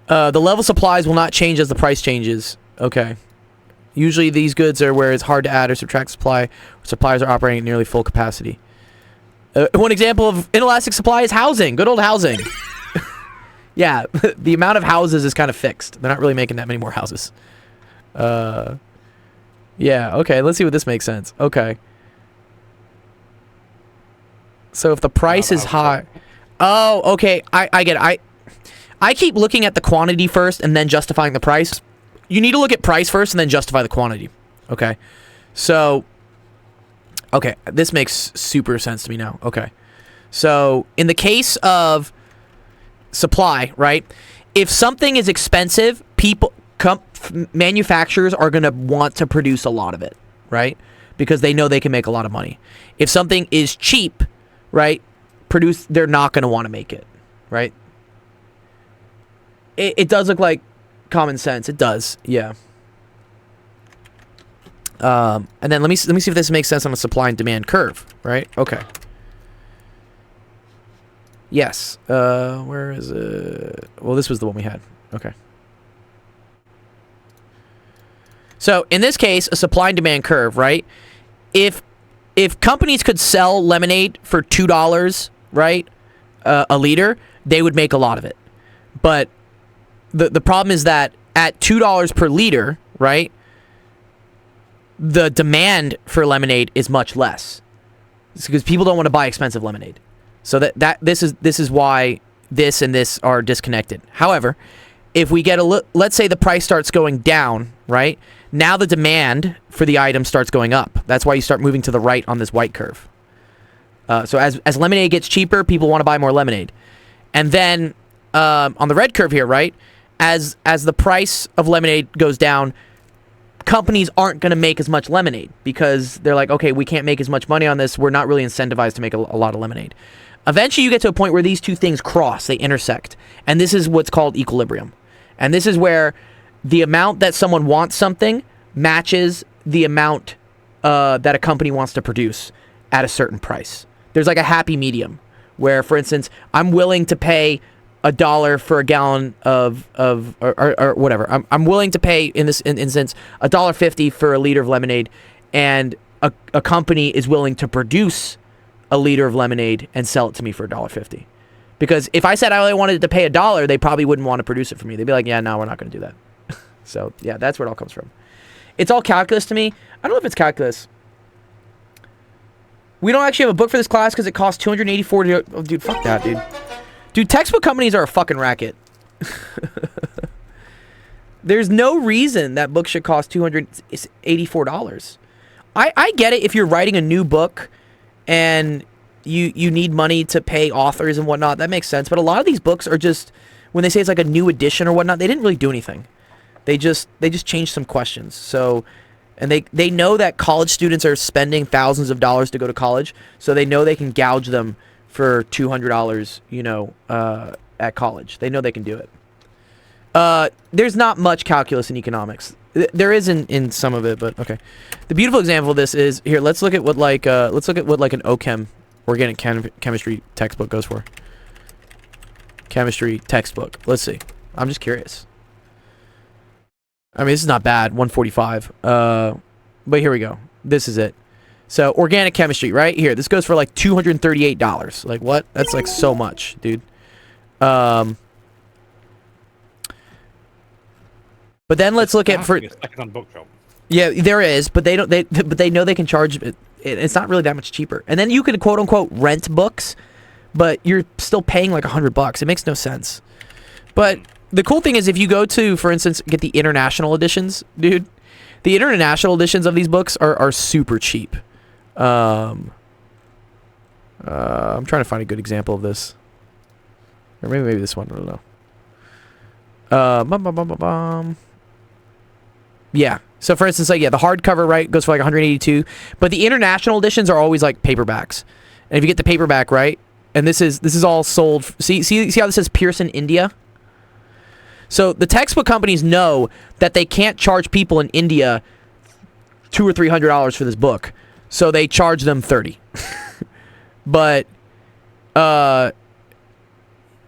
The level supplies will not change as the price changes. Okay. Usually these goods are where it's hard to add or subtract supply, where suppliers are operating at nearly full capacity. One example of inelastic supply is housing. Good old housing. Yeah, the amount of houses is kind of fixed. They're not really making that many more houses. Yeah, okay, let's see what this makes sense. Okay. So if the price is high... Oh, okay, I get it. I keep looking at the quantity first and then justifying the price. You need to look at price first and then justify the quantity. Okay. So, okay, this makes super sense to me now. Okay. So, in the case of supply, right? If something is expensive, manufacturers are going to want to produce a lot of it, right? Because they know they can make a lot of money. If something is cheap, right? They're not going to want to make it, right? It does look like common sense. It does, yeah. And then let me see if this makes sense on a supply and demand curve, right? Okay. Yes. Where is it? Well, this was the one we had. Okay. So in this case, a supply and demand curve, right? If companies could sell lemonade for $2, right, a liter, they would make a lot of it. But the problem is that at $2 per liter, right, the demand for lemonade is much less. It's because people don't want to buy expensive lemonade. So this is why this and this are disconnected. However, if we get let's say the price starts going down, right? Now the demand for the item starts going up. That's why you start moving to the right on this white curve. So as lemonade gets cheaper, people want to buy more lemonade. And then on the red curve here, right? As the price of lemonade goes down, companies aren't going to make as much lemonade because they're like, okay, we can't make as much money on this. We're not really incentivized to make a lot of lemonade. Eventually, you get to a point where these two things cross, they intersect. And this is what's called equilibrium. And this is where the amount that someone wants something matches the amount that a company wants to produce at a certain price. There's like a happy medium where, for instance, I'm willing to pay $1 for a gallon or whatever. I'm willing to pay, in this instance, $1.50 for a liter of lemonade, and a company is willing to produce a liter of lemonade and sell it to me for $1.50. Because if I said I only wanted to pay $1, they probably wouldn't want to produce it for me. They'd be like, yeah, no, we're not going to do that. So, yeah, that's where it all comes from. It's all calculus to me. I don't know if it's calculus. We don't actually have a book for this class because it costs $284. Oh, dude, fuck that, dude. Dude, textbook companies are a fucking racket. There's no reason that book should cost $284. I get it if you're writing a new book and you need money to pay authors and whatnot. That makes sense. But a lot of these books are just, when they say it's like a new edition or whatnot, they didn't really do anything. They just changed some questions. So, and they know that college students are spending thousands of dollars to go to college, so they know they can gouge them for $200, you know, at college. They know they can do it. There's not much calculus in economics. There is in some of it, but okay. The beautiful example of this is here. Let's look at what like an OChem, organic chemistry textbook goes for. Chemistry textbook. Let's see. I'm just curious. I mean, this is not bad. 145. But here we go. This is it. So organic chemistry, right here. This goes for like $238. Like what? That's like so much, dude. But then let's look at for. Yeah, there is, but they don't. But they know they can charge it. It's not really that much cheaper. And then you could quote unquote rent books, but you're still paying like $100. It makes no sense. But the cool thing is, if you go to, for instance, get the international editions, dude, the international editions of these books are super cheap. I'm trying to find a good example of this, or maybe this one. I don't know. Yeah. So for instance, like, yeah, the hardcover, right, goes for like $182, but the international editions are always like paperbacks. And if you get the paperback, right, and this is all sold. See how this says Pearson India? So the textbook companies know that they can't charge people in India $200 or $300 for this book, so they charge them $30. But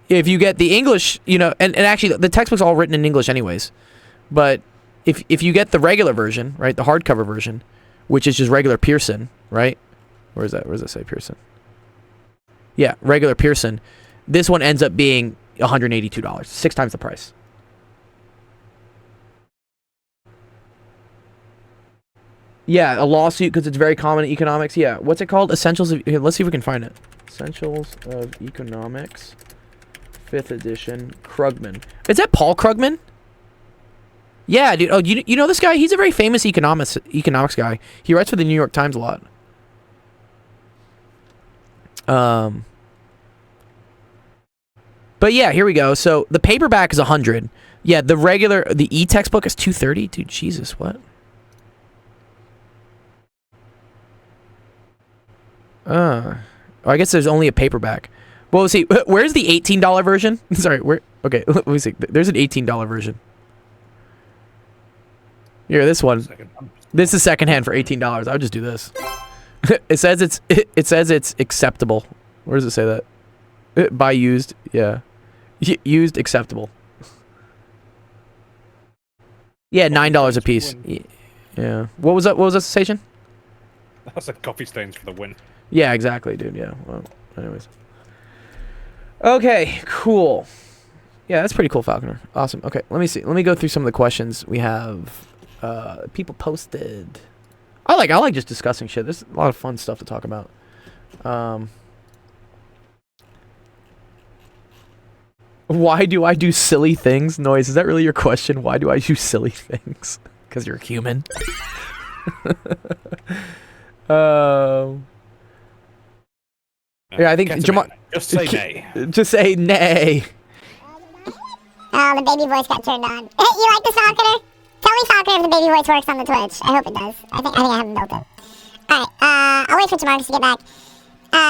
if you get the English, and actually the textbook's all written in English anyways, but if you get the regular version, right, the hardcover version, which is just regular Pearson, right? Where does that say Pearson? Yeah, regular Pearson. This one ends up being $182, 6 times the price. Yeah, a lawsuit because it's very common in economics. Yeah, what's it called? Essentials of... Here, let's see if we can find it. Essentials of Economics, 5th edition, Krugman. Is that Paul Krugman? Yeah, dude. Oh, you know this guy? He's a very famous economics guy. He writes for the New York Times a lot. But yeah, here we go. So the paperback is 100. Yeah, the e-textbook is 230. Dude, Jesus, what? I guess there's only a paperback. Well, let's see. Where's the $18 version? Sorry, where? Okay, let me see. There's an $18 version. Here, this one. This is secondhand for $18. I would just do this. It says it's acceptable. Where does it say that? Buy used. Yeah. Used acceptable. Yeah, $9 a piece. Yeah. What was that sensation? That's a coffee stains for the win. Yeah, exactly, dude. Yeah. Well, anyways. Okay, cool. Yeah, that's pretty cool, Falconer. Awesome. Okay, let me see. Let me go through some of the questions we have. People posted. I like just discussing shit. There's a lot of fun stuff to talk about. Why do I do silly things? Noise, is that really your question? Why do I do silly things? Because you're human. Yeah, I think Jamal. Just say nay. Just say nay. Oh, the baby voice got turned on. You like the Falconer? Tell me, Falconer, if the baby voice works on the Twitch. I hope it does. I think I haven't built it. Alright, I'll wait for Jamarcus to get back.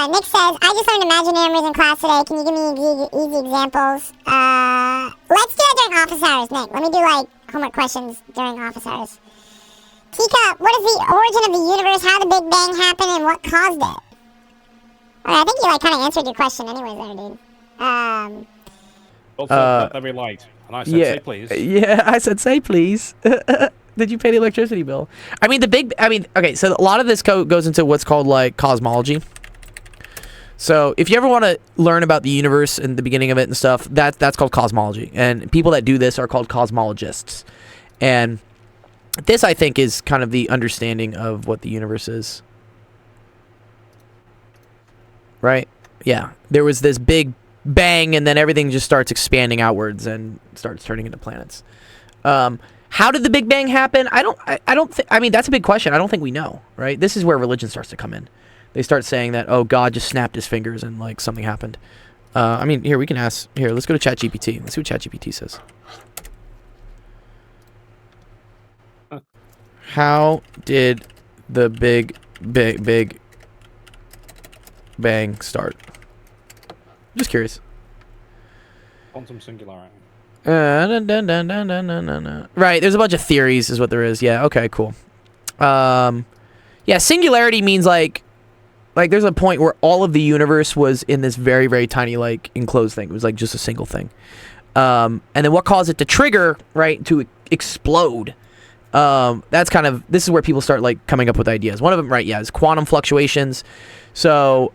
Nick says, I just learned imaginary numbers in class today. Can you give me easy examples? Let's do that during office hours, Nick. Let me do, homework questions during office hours. Teacup, what is the origin of the universe, how the Big Bang happened, and what caused it? I think you, kind of answered your question anyways there, dude. Also, let me light. And I said, say please. Yeah, I said, say please. Did you pay the electricity bill? Okay, so a lot of this goes into what's called, cosmology. So if you ever want to learn about the universe and the beginning of it and stuff, that's called cosmology. And people that do this are called cosmologists. And this, I think, is kind of the understanding of what the universe is. Right? Yeah. There was this big bang, and then everything just starts expanding outwards and starts turning into planets. How did the Big Bang happen? I don't think... I mean, that's a big question. I don't think we know, right? This is where religion starts to come in. They start saying that, oh, God just snapped his fingers and, something happened. Here, we can ask... Here, let's go to ChatGPT. Let's see what ChatGPT says. How did the Big Bang start? Just curious. Quantum singularity. Right, there's a bunch of theories is what there is. Yeah, okay, cool. Yeah, singularity means there's a point where all of the universe was in this very, very tiny, enclosed thing. It was just a single thing. And then what caused it to trigger, right, to explode? That's this is where people start coming up with ideas. One of them, right, yeah, is quantum fluctuations. So,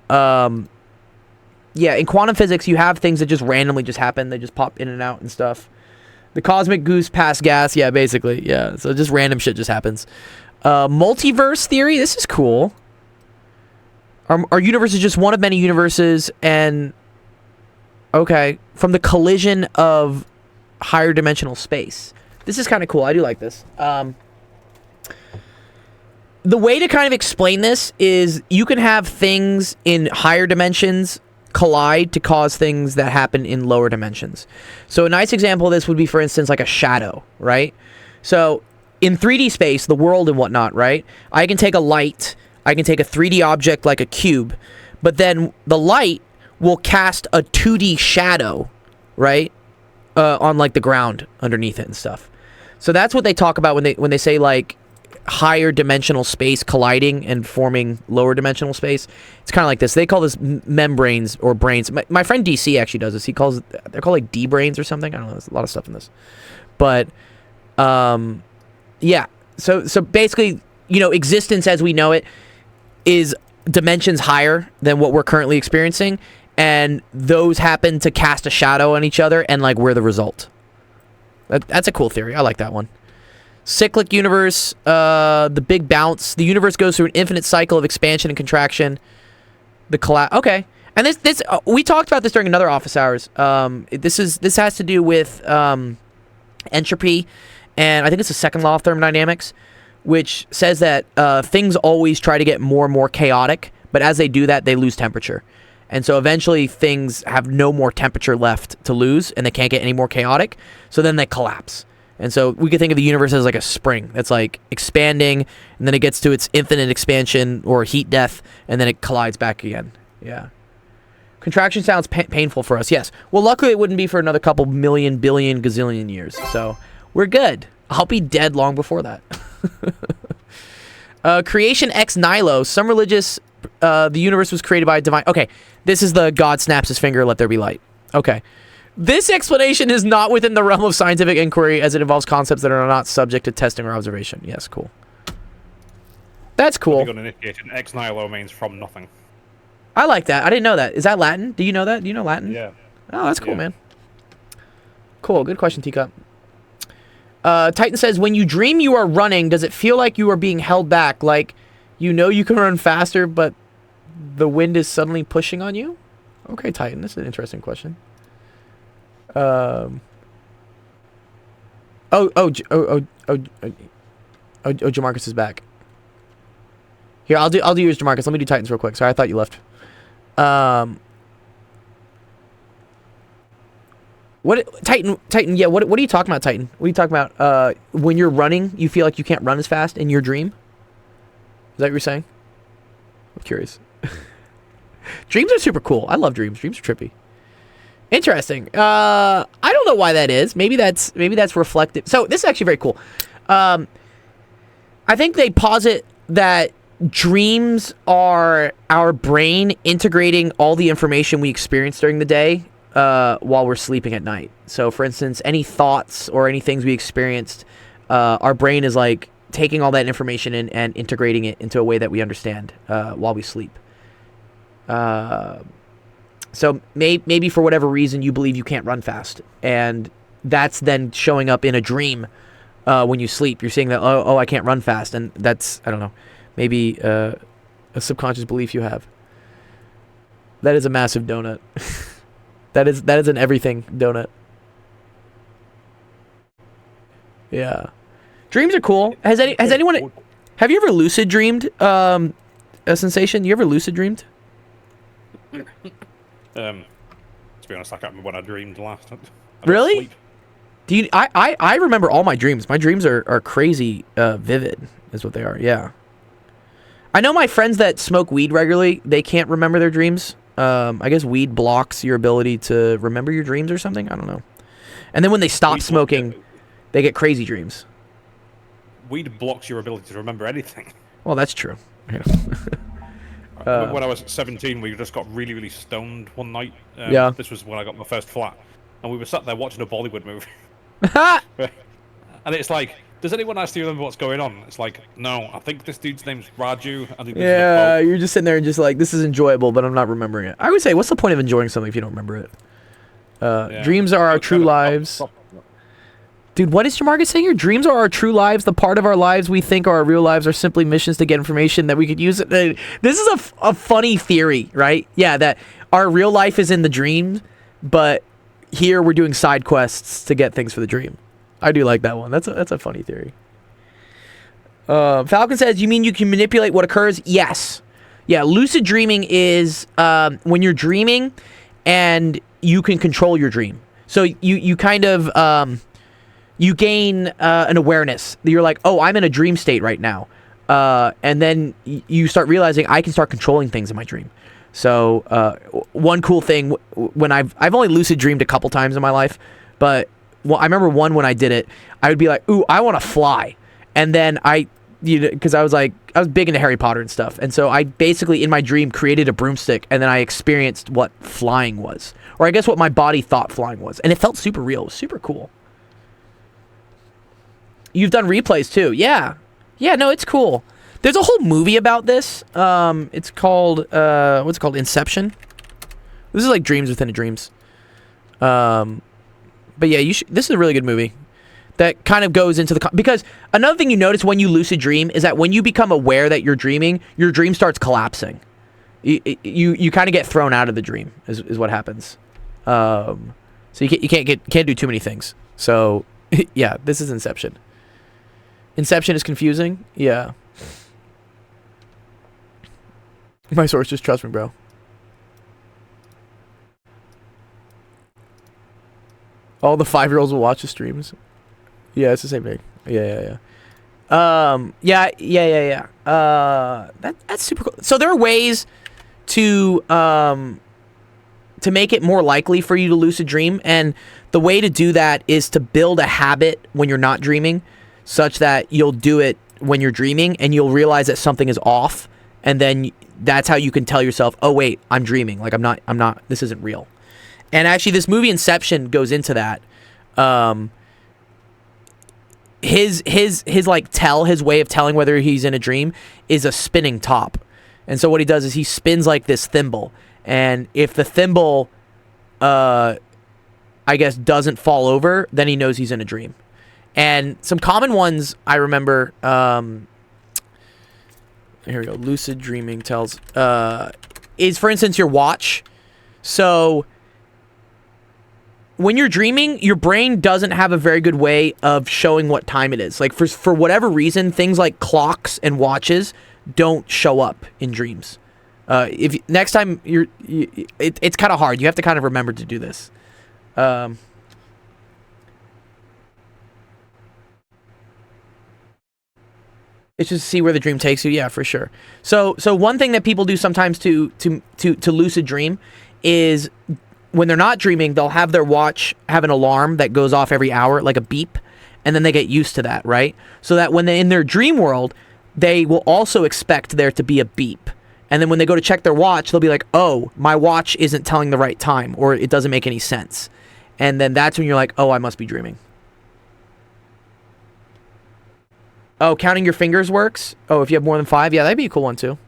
yeah, in quantum physics, you have things that just randomly just happen. They just pop in and out and stuff. The cosmic goose past gas, yeah, basically, yeah. So just random shit just happens. Multiverse theory, this is cool. Our universe is just one of many universes, and okay, from the collision of higher dimensional space. This is kind of cool. I do like this. The way to kind of explain this is you can have things in higher dimensions collide to cause things that happen in lower dimensions. So a nice example of this would be, for instance, a shadow, right? So in 3D space, the world and whatnot, right? I can take a light, I can take a 3D object like a cube, but then the light will cast a 2D shadow, right, on like the ground underneath it and stuff. So that's what they talk about when they say like higher dimensional space colliding and forming lower dimensional space. It's kind of like this. They call this membranes or brains. My friend DC actually does this. They're called like D brains or something. I don't know. There's a lot of stuff in this, but yeah. So basically, existence as we know it is dimensions higher than what we're currently experiencing, and those happen to cast a shadow on each other, and like we're the result. That's a cool theory. I like that one. Cyclic universe, the big bounce. The universe goes through an infinite cycle of expansion and contraction. The collapse. Okay, and this we talked about this during another office hours. This has to do with entropy, and I think it's the second law of thermodynamics, which says that things always try to get more and more chaotic, but as they do that, they lose temperature. And so eventually things have no more temperature left to lose, and they can't get any more chaotic, so then they collapse. And so we could think of the universe as like a spring that's like expanding, and then it gets to its infinite expansion or heat death, and then it collides back again. Yeah. Contraction sounds painful for us, yes. Well, luckily it wouldn't be for another couple million, billion, gazillion years, so we're good. I'll be dead long before that. Creation ex nihilo. Some religious, the universe was created by a divine... Okay, this is the God snaps his finger, let there be light. Okay. This explanation is not within the realm of scientific inquiry, as it involves concepts that are not subject to testing or observation. Yes, cool. That's cool. Got an initiation. Ex nihilo means from nothing. I like that. I didn't know that. Is that Latin? Do you know that? Do you know Latin? Yeah. Oh, that's cool, man. Cool. Good question, Teacup. Titan says, when you dream you are running, does it feel like you are being held back? Like, you can run faster, but the wind is suddenly pushing on you? Okay, Titan. This is an interesting question. Jamarcus is back. Here, I'll do yours, Jamarcus. Let me do Titans real quick. Sorry, I thought you left. Titan, yeah, what are you talking about, Titan? What are you talking about? When you're running, you feel like you can't run as fast in your dream? Is that what you're saying? I'm curious. Dreams are super cool. I love dreams. Dreams are trippy. Interesting. I don't know why that is. Maybe that's reflective. So this is actually very cool. I think they posit that dreams are our brain integrating all the information we experience during the day while we're sleeping at night. So, for instance, any thoughts or any things we experienced, our brain is like taking all that information in and integrating it into a way that we understand while we sleep. So maybe for whatever reason you believe you can't run fast, and that's then showing up in a dream when you sleep. You're seeing that, oh, I can't run fast, and that's, I don't know, maybe a subconscious belief you have. That is a massive donut. That is an everything donut. Yeah, dreams are cool. Has anyone? Have you ever lucid dreamed? A sensation? You ever lucid dreamed? To be honest, I can't remember when I dreamed last. I Really? sleep. Do you? I remember all my dreams. My dreams are crazy vivid, is what they are. Yeah. I know my friends that smoke weed regularly, they can't remember their dreams. I guess weed blocks your ability to remember your dreams or something. I don't know. And then when they stop smoking, they get crazy dreams. Weed blocks your ability to remember anything. Well, that's true. When I was 17, we just got really, really stoned one night. Yeah. This was when I got my first flat. And we were sat there watching a Bollywood movie. And it's like, does anyone actually remember what's going on? It's like, no, I think this dude's name's Raju. I think this is a Yeah, boat. you're just sitting there and just like, this is enjoyable, but I'm not remembering it. I would say, what's the point of enjoying something if you don't remember it? Yeah. Dreams are our true lives. Dude, what is Jamarcus saying here? Dreams are our true lives. The part of our lives we think are our real lives are simply missions to get information that we could use. This is a funny theory, right? Yeah, that our real life is in the dream, but here we're doing side quests to get things for the dream. I do like that one. That's a funny theory. Falcon says, you mean you can manipulate what occurs? Yes. Yeah, lucid dreaming is when you're dreaming and you can control your dream. So you kind of... you gain an awareness. You're like, oh, I'm in a dream state right now. And then you start realizing I can start controlling things in my dream. So one cool thing when I've only lucid dreamed a couple times in my life, but I remember one when I did it, I would be like, ooh, I want to fly. And then because I was big into Harry Potter and stuff. And so I basically in my dream created a broomstick, and then I experienced what flying was, or I guess what my body thought flying was. And it felt super real. It was super cool. You've done replays too. Yeah. Yeah, no, it's cool. There's a whole movie about this. It's called, what's it called? Inception. This is like dreams within a dreams. But yeah, this is a really good movie that kind of goes into because another thing you notice when you lucid dream is that when you become aware that you're dreaming, your dream starts collapsing. You kind of get thrown out of the dream is what happens. So you can't do too many things. So yeah, this is Inception. Inception is confusing. Yeah. My source, just trust me, bro. All the 5-year-olds will watch the streams. Yeah, it's the same thing. Yeah. That's super cool. So there are ways to make it more likely for you to lucid dream, and the way to do that is to build a habit when you're not dreaming, such that you'll do it when you're dreaming, and you'll realize that something is off, and then that's how you can tell yourself, oh wait, I'm dreaming. Like I'm not. This isn't real. And actually, this movie Inception goes into that. His way of telling whether he's in a dream is a spinning top. And so what he does is he spins like this thimble, and if the thimble I guess doesn't fall over, then he knows he's in a dream. And some common ones I remember, here we go, lucid dreaming tells is, for instance, your watch. So when you're dreaming, your brain doesn't have a very good way of showing what time it is. Like for whatever reason, things like clocks and watches don't show up in dreams. If next time it's kind of hard. You have to kind of remember to do this. It's just see where the dream takes you. Yeah, for sure. So one thing that people do sometimes to lucid dream is, when they're not dreaming, they'll have their watch have an alarm that goes off every hour, like a beep, and then they get used to that, right? So that when they're in their dream world, they will also expect there to be a beep. And then when they go to check their watch, they'll be like, oh, my watch isn't telling the right time, or it doesn't make any sense. And then that's when you're like, oh, I must be dreaming. Oh, counting your fingers works? Oh, if you have more than 5? Yeah, that'd be a cool one too.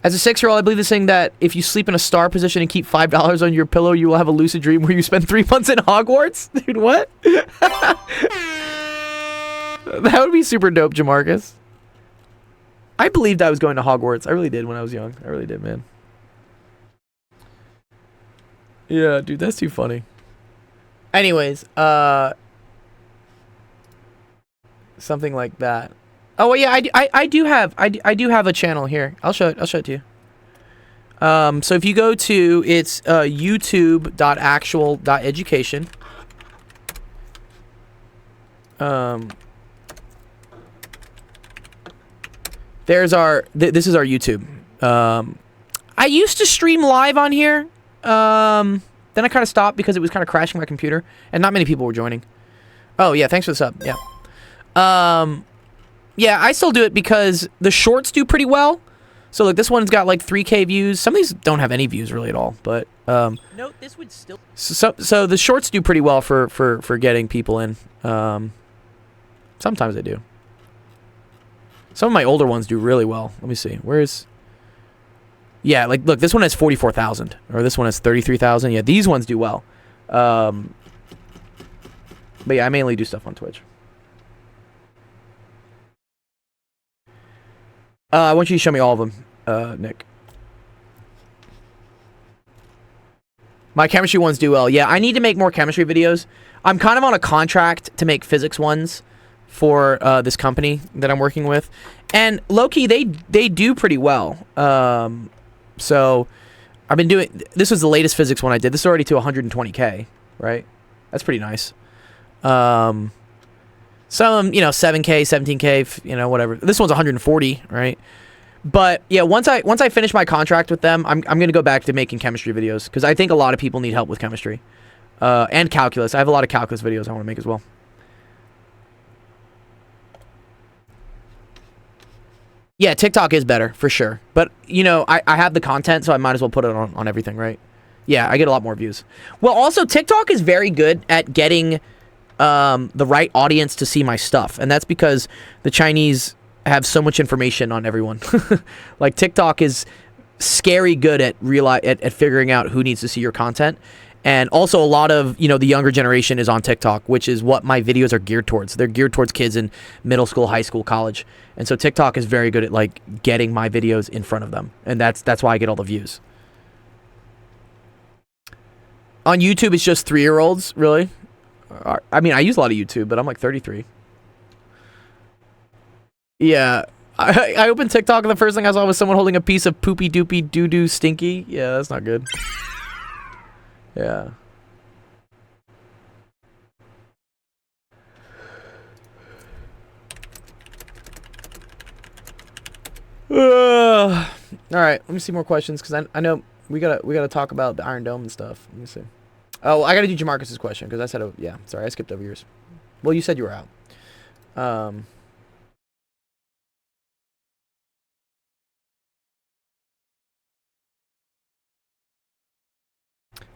As a 6-year-old, I believe this thing that if you sleep in a star position and keep $5 on your pillow, you will have a lucid dream where you spend 3 months in Hogwarts? Dude, what? That would be super dope, Jamarcus. I believed I was going to Hogwarts. I really did when I was young. I really did, man. Yeah, dude, that's too funny. Anyways, something like that. Oh well, yeah, I do have a channel here. I'll show it to you. So if you go to it's youtube.actual.education. There's our this is our YouTube. I used to stream live on here. Then I kind of stopped because it was kind of crashing my computer, and not many people were joining. Oh yeah, thanks for the sub. Yeah. Yeah, I still do it because the shorts do pretty well. So like this one's got like 3K views. Some of these don't have any views really at all, but note this would still so the shorts do pretty well for getting people in. Sometimes they do. Some of my older ones do really well. Let me see. Where's yeah, like look, this one has 44,000 or this one has 33,000. Yeah, these ones do well. But yeah, I mainly do stuff on Twitch. I want you to show me all of them, Nick. My chemistry ones do well. Yeah, I need to make more chemistry videos. I'm kind of on a contract to make physics ones for this company that I'm working with. And low-key, they do pretty well. So I've been doing... This was the latest physics one I did. This is already to 120K, right? That's pretty nice. Some, you know, 7K, 17K, you know, whatever. This one's 140, right? But yeah, once I finish my contract with them, I'm gonna go back to making chemistry videos because I think a lot of people need help with chemistry, and calculus. I have a lot of calculus videos I want to make as well. Yeah, TikTok is better for sure. But you know, I have the content, so I might as well put it on everything, right? Yeah, I get a lot more views. Well, also TikTok is very good at getting the right audience to see my stuff, and that's because the Chinese have so much information on everyone. Like TikTok is scary good at at figuring out who needs to see your content. And also a lot of, you know, the younger generation is on TikTok, which is what my videos are geared towards. They're geared towards kids in middle school, high school, college. And so TikTok is very good at like getting my videos in front of them. And that's why I get all the views. On YouTube, it's just 3-year-olds, really? I mean, I use a lot of YouTube, but I'm like 33. Yeah. I opened TikTok and the first thing I saw was someone holding a piece of poopy doopy doo doo stinky. Yeah, that's not good. Yeah. All right, let me see more questions because I know we gotta talk about the Iron Dome and stuff. Let me see. Oh, I gotta do Jamarcus's question because I said, oh, yeah, sorry, I skipped over yours. Well, you said you were out.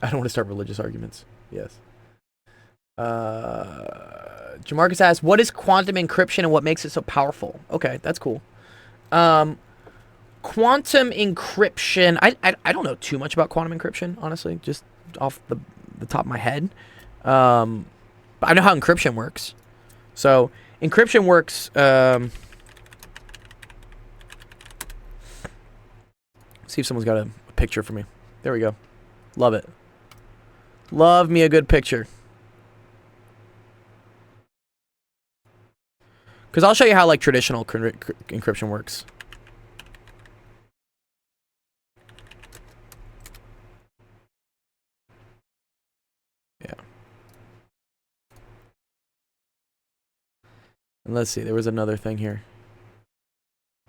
I don't want to start religious arguments. Yes. Jamarcus asks, what is quantum encryption and what makes it so powerful? Okay, that's cool. Quantum encryption. I don't know too much about quantum encryption, honestly, just off the top of my head. But I know how encryption works. So encryption works. See if someone's got a picture for me. There we go. Love it. Love me a good picture. Because I'll show you how like traditional encryption works. Yeah. And let's see, there was another thing here.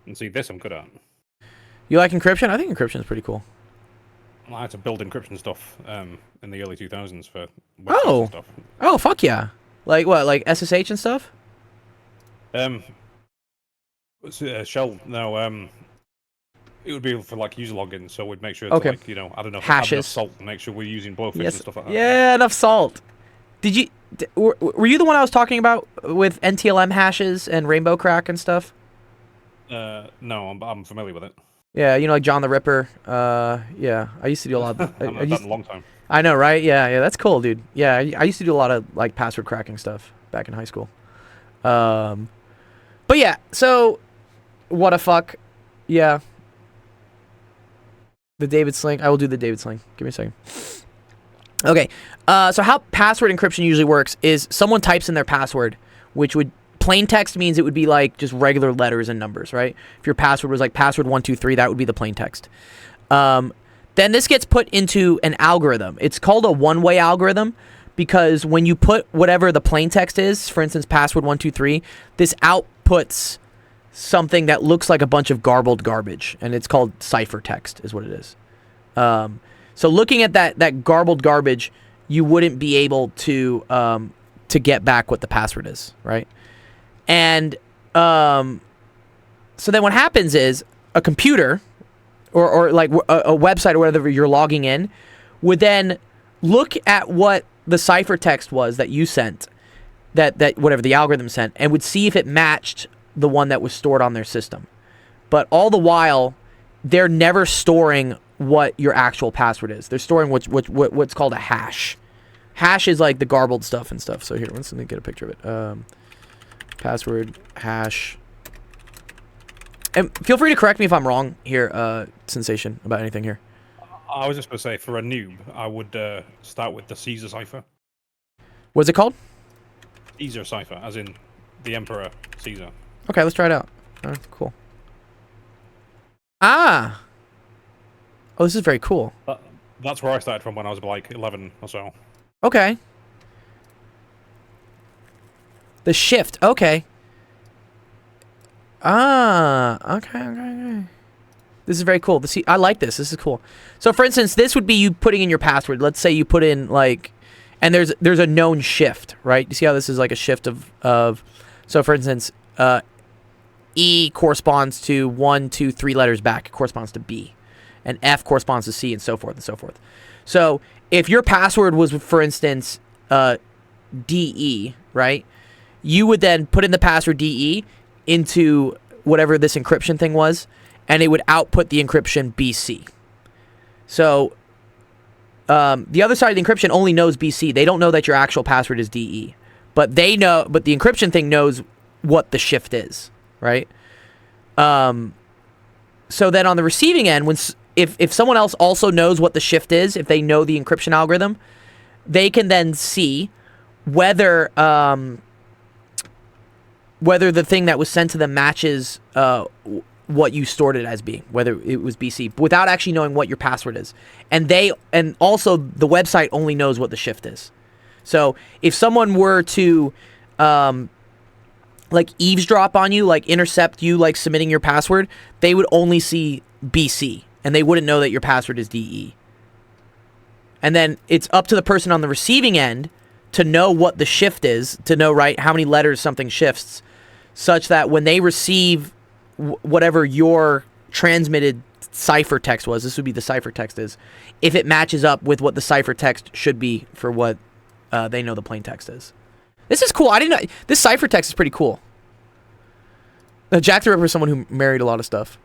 And see, this I'm good at. You like encryption? I think encryption is pretty cool. I had to build encryption stuff in the early 2000s for websites Oh. and stuff. Oh, fuck yeah. Like what? Like SSH and stuff? Shell, no, it would be for like user login, so we'd make sure Okay. to like, you know, I don't know, add Hashes. enough salt and make sure we're using blowfish and Yes. stuff like that. Yeah, enough salt. Did you were you the one I was talking about with NTLM hashes and Rainbow Crack and stuff? No, I'm familiar with it. Yeah, you know, like John the Ripper. Yeah, I used to do a lot. I haven't done that in a long time. I know, right? Yeah, that's cool, dude. Yeah, I used to do a lot of like password cracking stuff back in high school. But yeah, so what a fuck. Yeah. The David Sling. I will do the David Sling. Give me a second. Okay. So how password encryption usually works is someone types in their password, which would plain text means it would be like just regular letters and numbers, right? If your password was like password 123, that would be the plain text. Then this gets put into an algorithm. It's called a one-way algorithm because when you put whatever the plain text is, for instance, password 123, this outputs something that looks like a bunch of garbled garbage, and it's called ciphertext is what it is. So looking at that garbled garbage, you wouldn't be able to get back what the password is, right? And so then what happens is a computer or like a website or whatever you're logging in would then look at what the ciphertext was that you sent, that whatever the algorithm sent, and would see if it matched the one that was stored on their system. But all the while, they're never storing what your actual password is. They're storing what's called a hash. Hash is like the garbled stuff and stuff. So here, let's let me get a picture of it. Password hash. And feel free to correct me if I'm wrong here, Sensation, about anything here. I was just going to say, for a noob, I would start with the Caesar cipher. What's it called? Caesar cipher, as in the Emperor Caesar. Okay, let's try it out. Cool. Ah! Oh, this is very cool. That's where I started from when I was like 11 or so. Okay. The shift. Okay. Ah. Okay. This is very cool. I like this. This is cool. So, for instance, this would be you putting in your password. Let's say you put in, like, and there's a known shift, right? You see how this is like a shift of so, for instance, E corresponds to 1, 2, 3 letters back. It corresponds to B. And F corresponds to C, and so forth and so forth. So, if your password was, for instance, DE, right? You would then put in the password DE into whatever this encryption thing was, and it would output the encryption BC. So the other side of the encryption only knows BC. They don't know that your actual password is DE, but they know. But the encryption thing knows what the shift is, right? So then on the receiving end, if someone else also knows what the shift is, if they know the encryption algorithm, they can then see whether the thing that was sent to them matches what you stored it as being, whether it was BC, without actually knowing what your password is. And also the website only knows what the shift is. So if someone were to like eavesdrop on you, like intercept you, like submitting your password, they would only see BC, and they wouldn't know that your password is DE. And then it's up to the person on the receiving end to know what the shift is, to know, right, how many letters something shifts, such that when they receive whatever your transmitted ciphertext was, this would be the ciphertext is, if it matches up with what the ciphertext should be for what they know the plain text is. This is cool. I didn't know. This ciphertext is pretty cool. Jack the Ripper is someone who married a lot of stuff.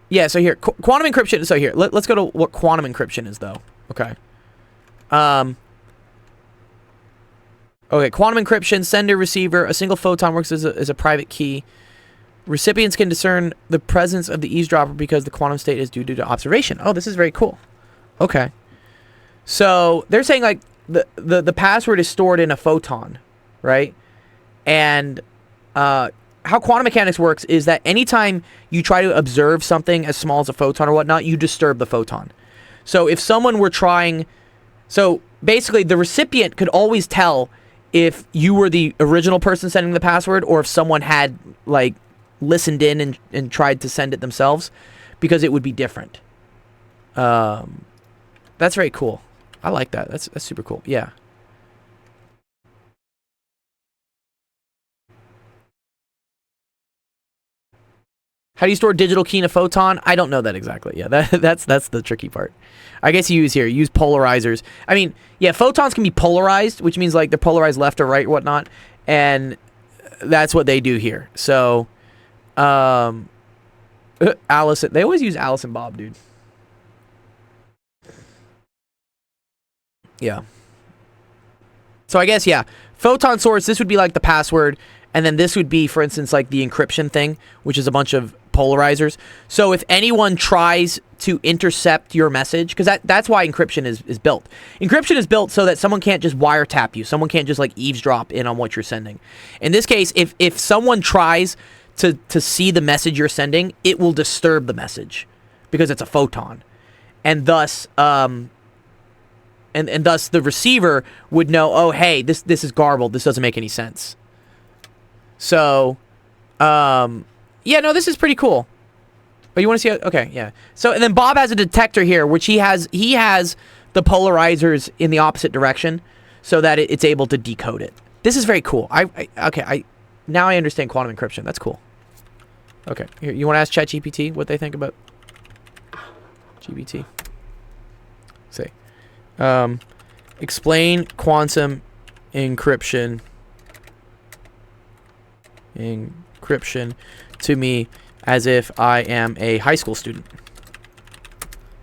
Yeah, so here, quantum encryption. So here, let's go to what quantum encryption is, though. Okay. Okay, quantum encryption, sender, receiver. A single photon works as a private key. Recipients can discern the presence of the eavesdropper because the quantum state is due to observation. Oh, this is very cool. Okay. So they're saying, like, the password is stored in a photon, right? And how quantum mechanics works is that anytime you try to observe something as small as a photon or whatnot, you disturb the photon. So if someone were trying... So basically, the recipient could always tell if you were the original person sending the password or if someone had, like, listened in and tried to send it themselves, because it would be different. That's very cool. I like that. That's super cool. Yeah. How do you store digital key in a photon? I don't know that exactly. Yeah, that's the tricky part. I guess you use polarizers. I mean, yeah, photons can be polarized, which means like they're polarized left or right or whatnot, and that's what they do here. So, Alice, they always use Alice and Bob, dude. Yeah. So I guess, yeah, photon source, this would be like the password, and then this would be, for instance, like the encryption thing, which is a bunch of polarizers. So if anyone tries to intercept your message, because that's why encryption is built. Encryption is built so that someone can't just wiretap you. Someone can't just like eavesdrop in on what you're sending. In this case, if someone tries to see the message you're sending, it will disturb the message because it's a photon. And thus, and thus the receiver would know, oh, hey, this is garbled. This doesn't make any sense. So, yeah, no, this is pretty cool. But you want to see how, okay, yeah. So, and then Bob has a detector here, which he has the polarizers in the opposite direction so that it's able to decode it. This is very cool. Now I understand quantum encryption. That's cool. Okay, here, you want to ask ChatGPT what they think about GPT? Say, explain quantum encryption to me as if I am a high school student.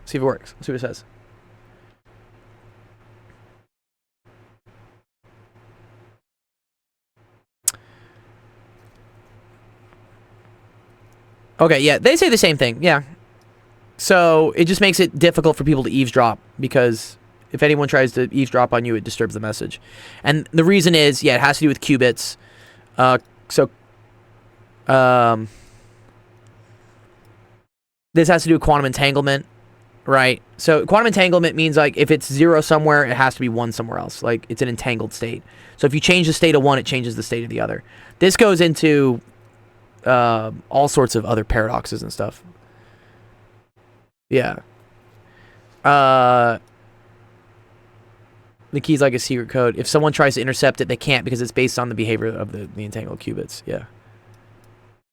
See if it works. Let's see what it says. Okay, yeah, they say the same thing. Yeah. So it just makes it difficult for people to eavesdrop, because if anyone tries to eavesdrop on you, it disturbs the message. And the reason is, yeah, it has to do with qubits. This has to do with quantum entanglement, right? So quantum entanglement means, like, if it's 0 somewhere, it has to be 1 somewhere else. Like, it's an entangled state. So if you change the state of one, it changes the state of the other. This goes into all sorts of other paradoxes and stuff. Yeah. The key's like a secret code. If someone tries to intercept it, they can't because it's based on the behavior of the entangled qubits. Yeah.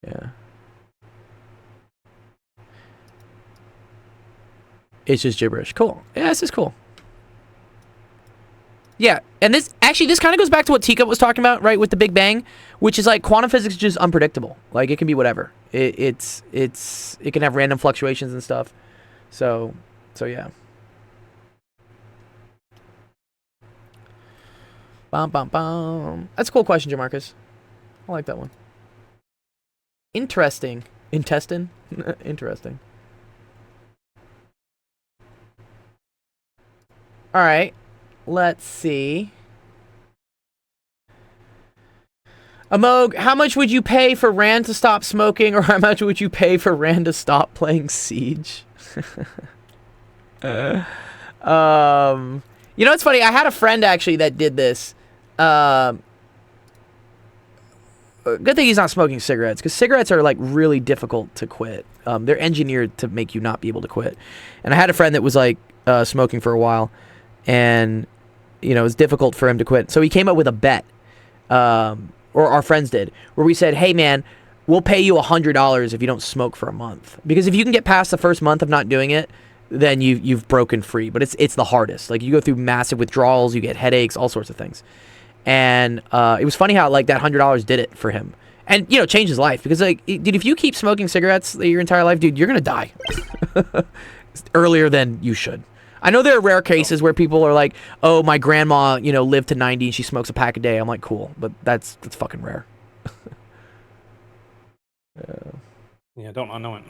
Yeah. It's just gibberish. Cool. Yeah, this is cool. Yeah, and this kind of goes back to what Teacup was talking about, right, with the Big Bang, which is like quantum physics is just unpredictable. Like, it can be whatever. It can have random fluctuations and stuff. So yeah. Bum, bum, bum. That's a cool question, Jamarcus. I like that one. Interesting. Intestine? Interesting. Alright. Let's see. Amog, how much would you pay for Rand to stop smoking, or how much would you pay for Rand to stop playing Siege? You know, it's funny. I had a friend actually that did this. Good thing he's not smoking cigarettes, because cigarettes are like really difficult to quit. They're engineered to make you not be able to quit. And I had a friend that was like smoking for a while, and you know, it was difficult for him to quit. So he came up with a bet, or our friends did, where we said, "Hey man, we'll pay you $100 if you don't smoke for a month, because if you can get past the first month of not doing it, then you've broken free. But it's the hardest. Like, you go through massive withdrawals, you get headaches, all sorts of things." And it was funny how like that $100 did it for him, and you know, changed his life, because like, dude, if you keep smoking cigarettes your entire life, dude, you're gonna die earlier than you should. I know there are rare cases where people are like, "Oh, my grandma, you know, lived to 90 and she smokes a pack a day." I'm like, cool, but that's fucking rare. Yeah, I know it.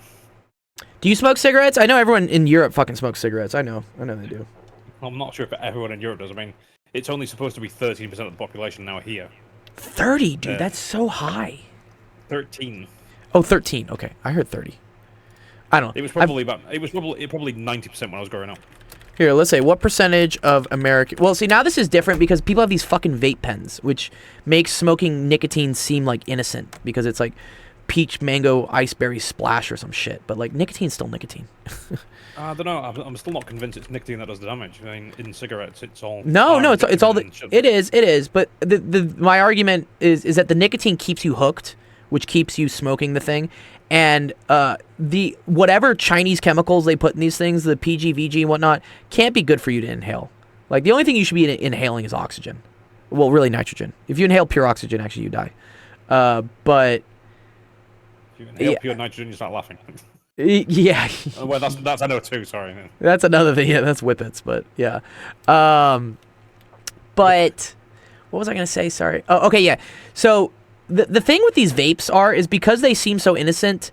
Do you smoke cigarettes? I know everyone in Europe fucking smokes cigarettes. I know they do. I'm not sure if everyone in Europe does. I mean, it's only supposed to be 13% of the population now here. 30, dude, that's so high. 13. Oh, 13. Okay, I heard 30. I don't know. It was probably probably 90% when I was growing up. Here, let's say, what percentage of American... Well, see, now this is different because people have these fucking vape pens, which makes smoking nicotine seem, like, innocent, because it's, like, peach, mango, iceberry splash or some shit. But, like, nicotine's still nicotine. I don't know. I'm still not convinced it's nicotine that does the damage. I mean, in cigarettes, it's all... No, it's all... It is. But my argument is that the nicotine keeps you hooked, which keeps you smoking the thing. And the whatever Chinese chemicals they put in these things, the PG, VG, and whatnot, can't be good for you to inhale. Like, the only thing you should be inhaling is oxygen. Well, really nitrogen. If you inhale pure oxygen, actually, you die. But... If you inhale pure nitrogen, you start laughing. Yeah. Well, that's NO2, sorry. That's another thing. Yeah, that's whippets, but yeah. But... What was I going to say? Sorry. Oh, okay, yeah. So... The thing with these vapes is because they seem so innocent,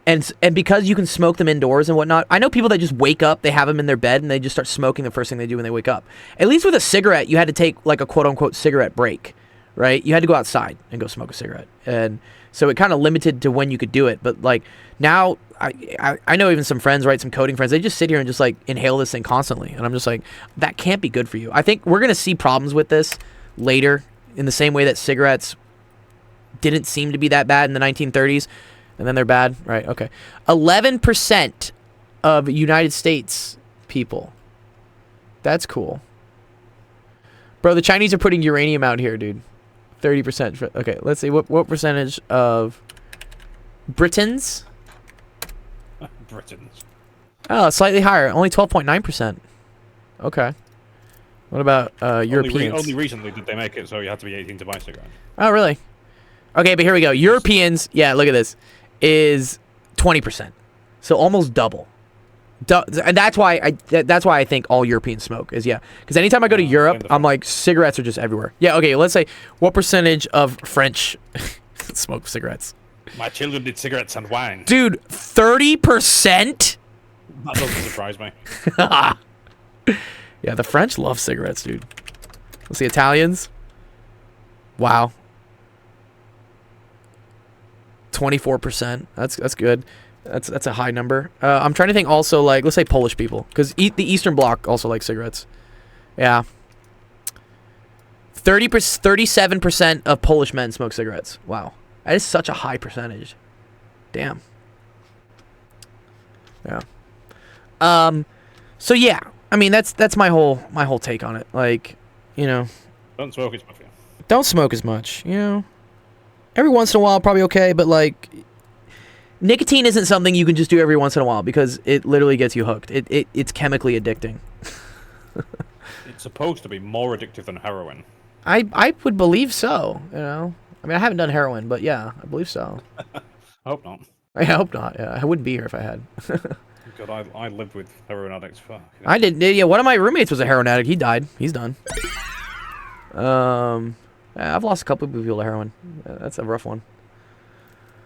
and because you can smoke them indoors and whatnot. I know people that just wake up, they have them in their bed, and they just start smoking the first thing they do when they wake up. At least with a cigarette, you had to take like a quote-unquote cigarette break, right? You had to go outside and go smoke a cigarette. And so it kind of limited to when you could do it. But like now, I know even some friends, right, some coding friends, they just sit here and just like inhale this thing constantly. And I'm just like, that can't be good for you. I think we're going to see problems with this later, in the same way that cigarettes didn't seem to be that bad in the 1930s, and then they're bad, right? Okay. 11% of United States people. That's cool. Bro, the Chinese are putting uranium out here, dude. 30%. Okay, let's see. What percentage of Britons? Britons. Oh, slightly higher. Only 12.9%. Okay. What about Europeans? Only recently did they make it so you had to be 18 to buy cigarettes. Oh, really? Okay, but here we go. Europeans, yeah, look at this, is 20%. So almost double. And that's why I think all Europeans smoke, is because anytime I go to Europe, I'm like, cigarettes are just everywhere. Yeah, okay, let's say, what percentage of French smoke cigarettes? My children did cigarettes and wine. Dude, 30%? That doesn't surprise me. Yeah, the French love cigarettes, dude. Let's see, Italians. Wow. 24%. That's good. That's a high number. I'm trying to think also, like, let's say Polish people, because the Eastern Bloc also like cigarettes. Yeah. 37% of Polish men smoke cigarettes. Wow. That is such a high percentage. Damn. Yeah. So yeah, I mean that's my whole take on it. Like, you know, Don't smoke as much. don't smoke as much. You know, every once in a while probably okay, but like, nicotine isn't something you can just do every once in a while because it literally gets you hooked. It's chemically addicting. It's supposed to be more addictive than heroin. I would believe so. You know, I mean I haven't done heroin, but yeah, I believe so. I hope not. I hope not. Yeah, I wouldn't be here if I had. God, I lived with heroin addicts for. I did. Yeah, one of my roommates was a heroin addict. He died. He's done. Yeah, I've lost a couple of people to heroin. That's a rough one.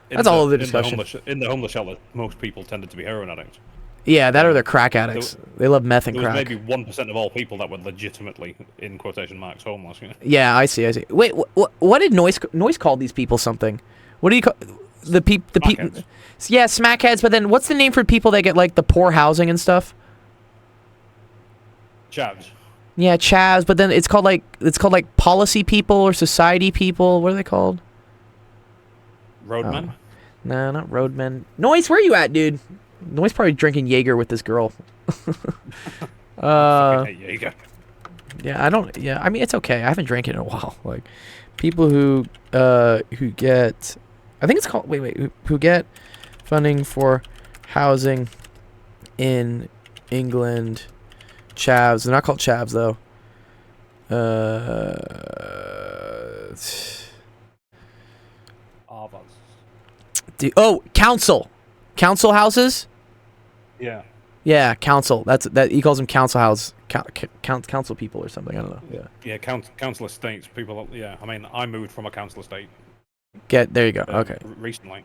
That's all of the discussion. In the homeless shelter, most people tended to be heroin addicts. Yeah, that or they're crack addicts. They love meth and There was crack. maybe 1% of all people that were legitimately, in quotation marks, homeless. You know? Yeah, I see. Wait, what did Noise call these people something? What do you call the people? Smackheads. Yeah, smackheads. But then, what's the name for people that get like the poor housing and stuff? Chavs. Yeah, chavs. But then it's called like policy people or society people. What are they called? Roadmen. No, not roadmen. Noise, where you at, dude? Noise probably drinking Jaeger with this girl. Hey, yeah, you go. Yeah, I don't. Yeah, I mean it's okay. I haven't drank it in a while. Like people who get, I think it's called. Wait, who get funding for housing in England? Chavs. They're not called chavs though. Council houses. Yeah. Yeah, council. That he calls them council house, council people or something. I don't know. Yeah. Yeah, council estates. People. Yeah, I mean, I moved from a council estate. There you go. Okay. Recently.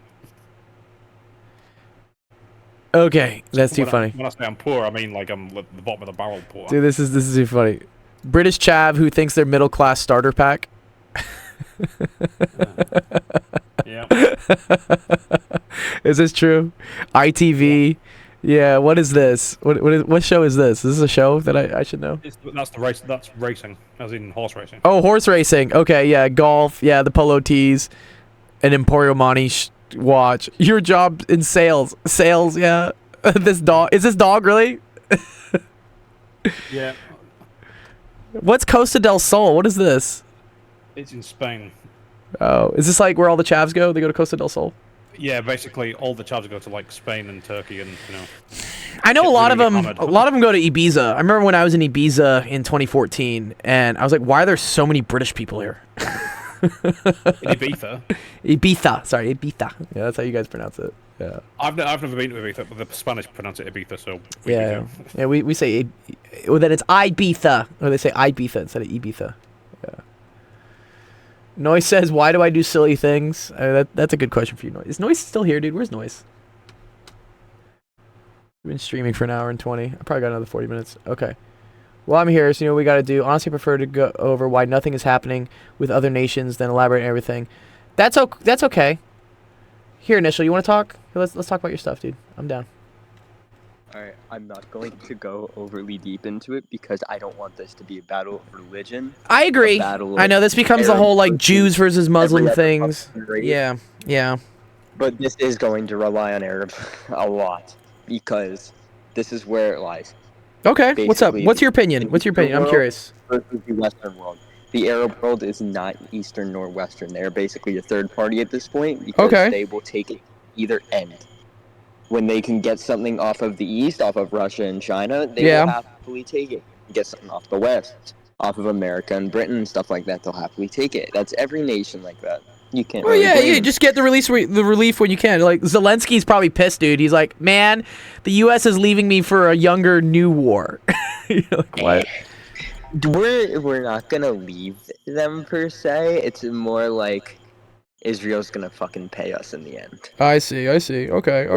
Okay, that's too funny. When I say I'm poor, I mean like I'm the bottom of the barrel poor. Dude, this is too funny. British chav who thinks they're middle class starter pack. Yeah. Is this true? ITV. Yeah. What is this? What show is this? Is this a show that I should know? That's the race. That's racing, as in horse racing. Oh, horse racing. Okay. Yeah. Golf. Yeah. The polo tees. An Emporio Monte watch. Your job in sales. Sales. Yeah. This dog. Is this dog really? Yeah. What's Costa del Sol? What is this? It's in Spain. Oh, is this like where all the chavs go? They go to Costa del Sol. Yeah, basically all the chavs go to like Spain and Turkey, and I know get a lot of really them. hammered. A lot of them go to Ibiza. I remember when I was in Ibiza in 2014, and I was like, "Why are there so many British people here?" in Ibiza. Ibiza. Sorry, Ibiza. Yeah, that's how you guys pronounce it. Yeah. I've never been to Ibiza, but the Spanish pronounce it Ibiza, so we Yeah. go. Yeah. We say well, then it's Ibiza, or they say Ibiza instead of Ibiza. Yeah. Noise says, "Why do I do silly things?" That's a good question for you, Noise. Is Noise still here, dude? Where's Noise? We've been streaming for an hour and 20. I probably got another 40 minutes. Okay. Well, I'm here, so you know what we got to do. Honestly, I prefer to go over why nothing is happening with other nations than elaborate on everything. That's okay. Here, Initial, you want to talk? Let's talk about your stuff, dude. I'm down. Alright, I'm not going to go overly deep into it because I don't want this to be a battle of religion. I agree. Battle I know of this becomes the Arab whole like versus Jews versus Muslim every other things. fucking race. Yeah. But this is going to rely on Arabs a lot because this is where it lies. Okay. What's up? Basically, What's your opinion? What's your opinion? I'm world curious. Versus the Western world. The Arab world is not Eastern nor Western. They're basically a third party at this point because Okay. they will take it either end. When they can get something off of the East, off of Russia and China, they Yeah. will happily take it. Get something off the West, off of America and Britain and stuff like that, they'll happily take it. That's every nation like that. You can't. Well, really yeah, blame you them. just get the relief when you can. Like Zelensky's probably pissed, dude. He's like, man, the U.S. is leaving me for a younger new war. You're like, what? We're not gonna leave them per se. It's more like Israel's gonna fucking pay us in the end. I see. Okay.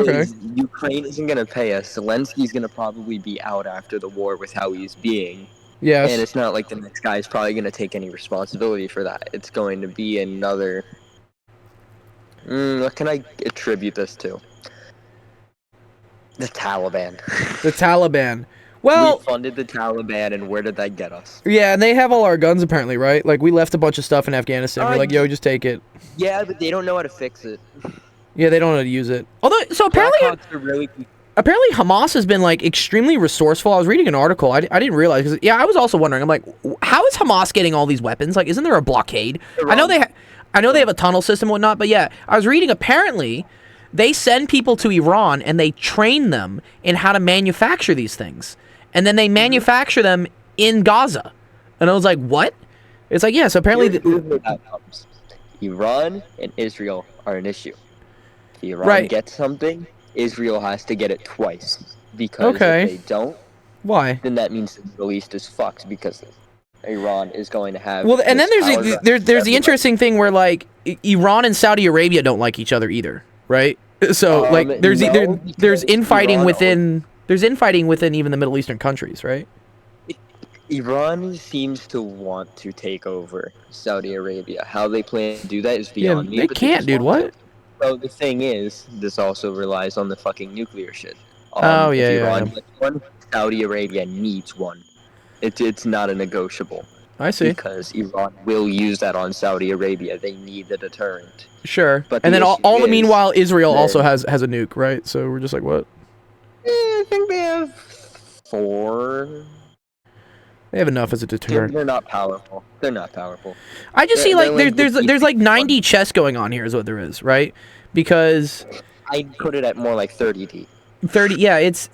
Ukraine isn't gonna pay us. Zelensky's gonna probably be out after the war with how he's being. And Yes. it's not like the next guy is probably gonna take any responsibility for that. It's going to be another. What can I attribute this to? The Taliban. The Taliban. Well, We funded the Taliban, and where did that get us? yeah, and they have all our guns apparently, right? Like we left a bunch of stuff in Afghanistan. We're like, yo, just take it. Yeah, but they don't know how to fix it. Yeah, they don't know how to use it. Although, so apparently, Blackhawks are really apparently Hamas has been like extremely resourceful. I was reading an article. I didn't realize because I was also wondering. I'm like, how is Hamas getting all these weapons? Like, isn't there a blockade? I know they have a tunnel system and whatnot. But yeah, I was reading. Apparently, they send people to Iran and they train them in how to manufacture these things, and then they manufacture them in Gaza. And I was like, what? It's like, yeah. So apparently, Here's where that comes. Iran and Israel are an issue. If Iran Right. gets something, Israel has to get it twice. Because Okay. if they don't, why? then that means the Middle East is fucked because Iran is going to have. Well, and then this there's power the, grab there's the everywhere. interesting thing where like Iran and Saudi Arabia don't like each other either, right? So like there's no, there's because infighting Iran within even the Middle Eastern countries, right? Iran seems to want to take over Saudi Arabia. How they plan to do that is Yeah, beyond me. they but can't, just dude. want What? to. So the thing is, this also relies on the fucking nuclear shit. Oh, yeah, if yeah, Iran yeah. gets one, Saudi Arabia needs one. It's not a negotiable I see. because Iran will use that on Saudi Arabia. They need the deterrent. Sure. But And the then all issue the is meanwhile, Israel also that- has a nuke, right? So we're just like, what? I think they have 4. They have enough as a deterrent. They're not powerful. They're not powerful. I just see they're like like there's like the 90 chess going on here is what there is, right? Because I'd put it at more like 30 deep. 30, yeah, it's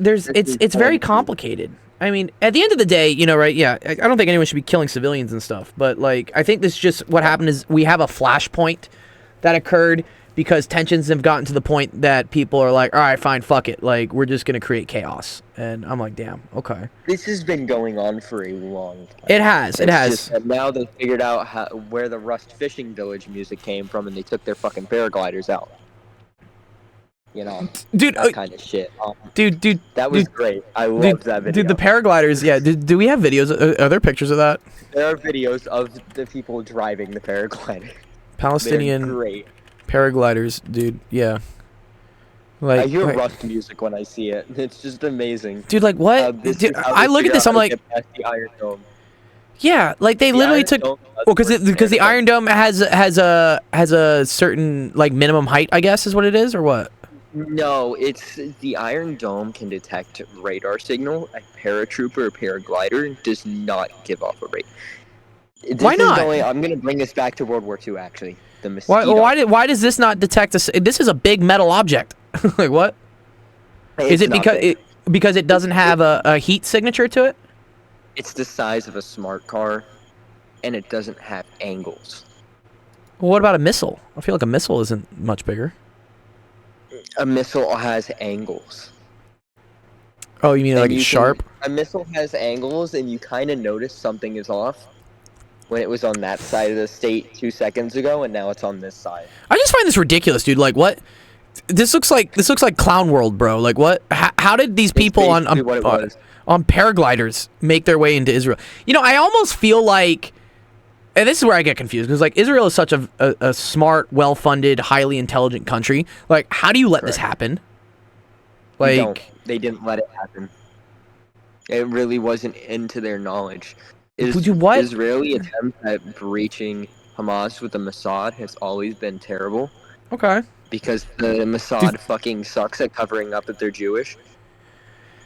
very complicated. I mean, at the end of the day, you know, right? Yeah, I don't think anyone should be killing civilians and stuff, but like I think this just what happened is we have a flashpoint that occurred because tensions have gotten to the point that people are like, all right, fine, fuck it, like we're just gonna create chaos, and I'm like, damn, okay. This has been going on for a long time. It has. It's just that now they figured out where the Rust Fishing Village music came from, and they took their fucking paragliders out. You know, Dude, that kind of shit. dude, That was dude, great. I loved that video. dude, the paragliders. Yeah, do we have videos? Are there pictures of that? There are videos of the people driving the paraglider. They're Palestinian great. paragliders, dude. Yeah. Like, I hear like- Rust music when I see it. It's just amazing. dude, like what? This Dude, is how I they look at figure this. out I'm how to like, get past the Iron Dome. yeah, like they The literally Iron took. Dome Well, does because the work. Iron Dome has a certain like minimum height, I guess, is what it is, or what? No, it's the Iron Dome can detect radar signal. A paratrooper or paraglider does not give off a rate. Why not? I'm gonna bring this back to World War II. Actually, the mosquito. Why does this not detect us? This is a big metal object. Like what? Is it because it doesn't have a heat signature to it? It's the size of a smart car, and it doesn't have angles. Well, what about a missile? I feel like a missile isn't much bigger. A missile has angles. Oh, you mean And like you it's can- sharp? A missile has angles, and you kind of notice something is off when it was on that side of the state 2 seconds ago, and now it's on this side. I just find this ridiculous, dude. Like what? This looks like Clown World, bro. Like what? How did these people on basically what it was. on paragliders make their way into Israel? You know, I almost feel like, and this is where I get confused because like Israel is such a smart, well-funded, highly intelligent country. Like, how do you let this happen? You don't. Like, They didn't let it happen. It really wasn't into their knowledge. Dude, what? Israeli attempt at breaching Hamas with the Mossad has always been terrible okay. because the Mossad fucking sucks at covering up that they're Jewish,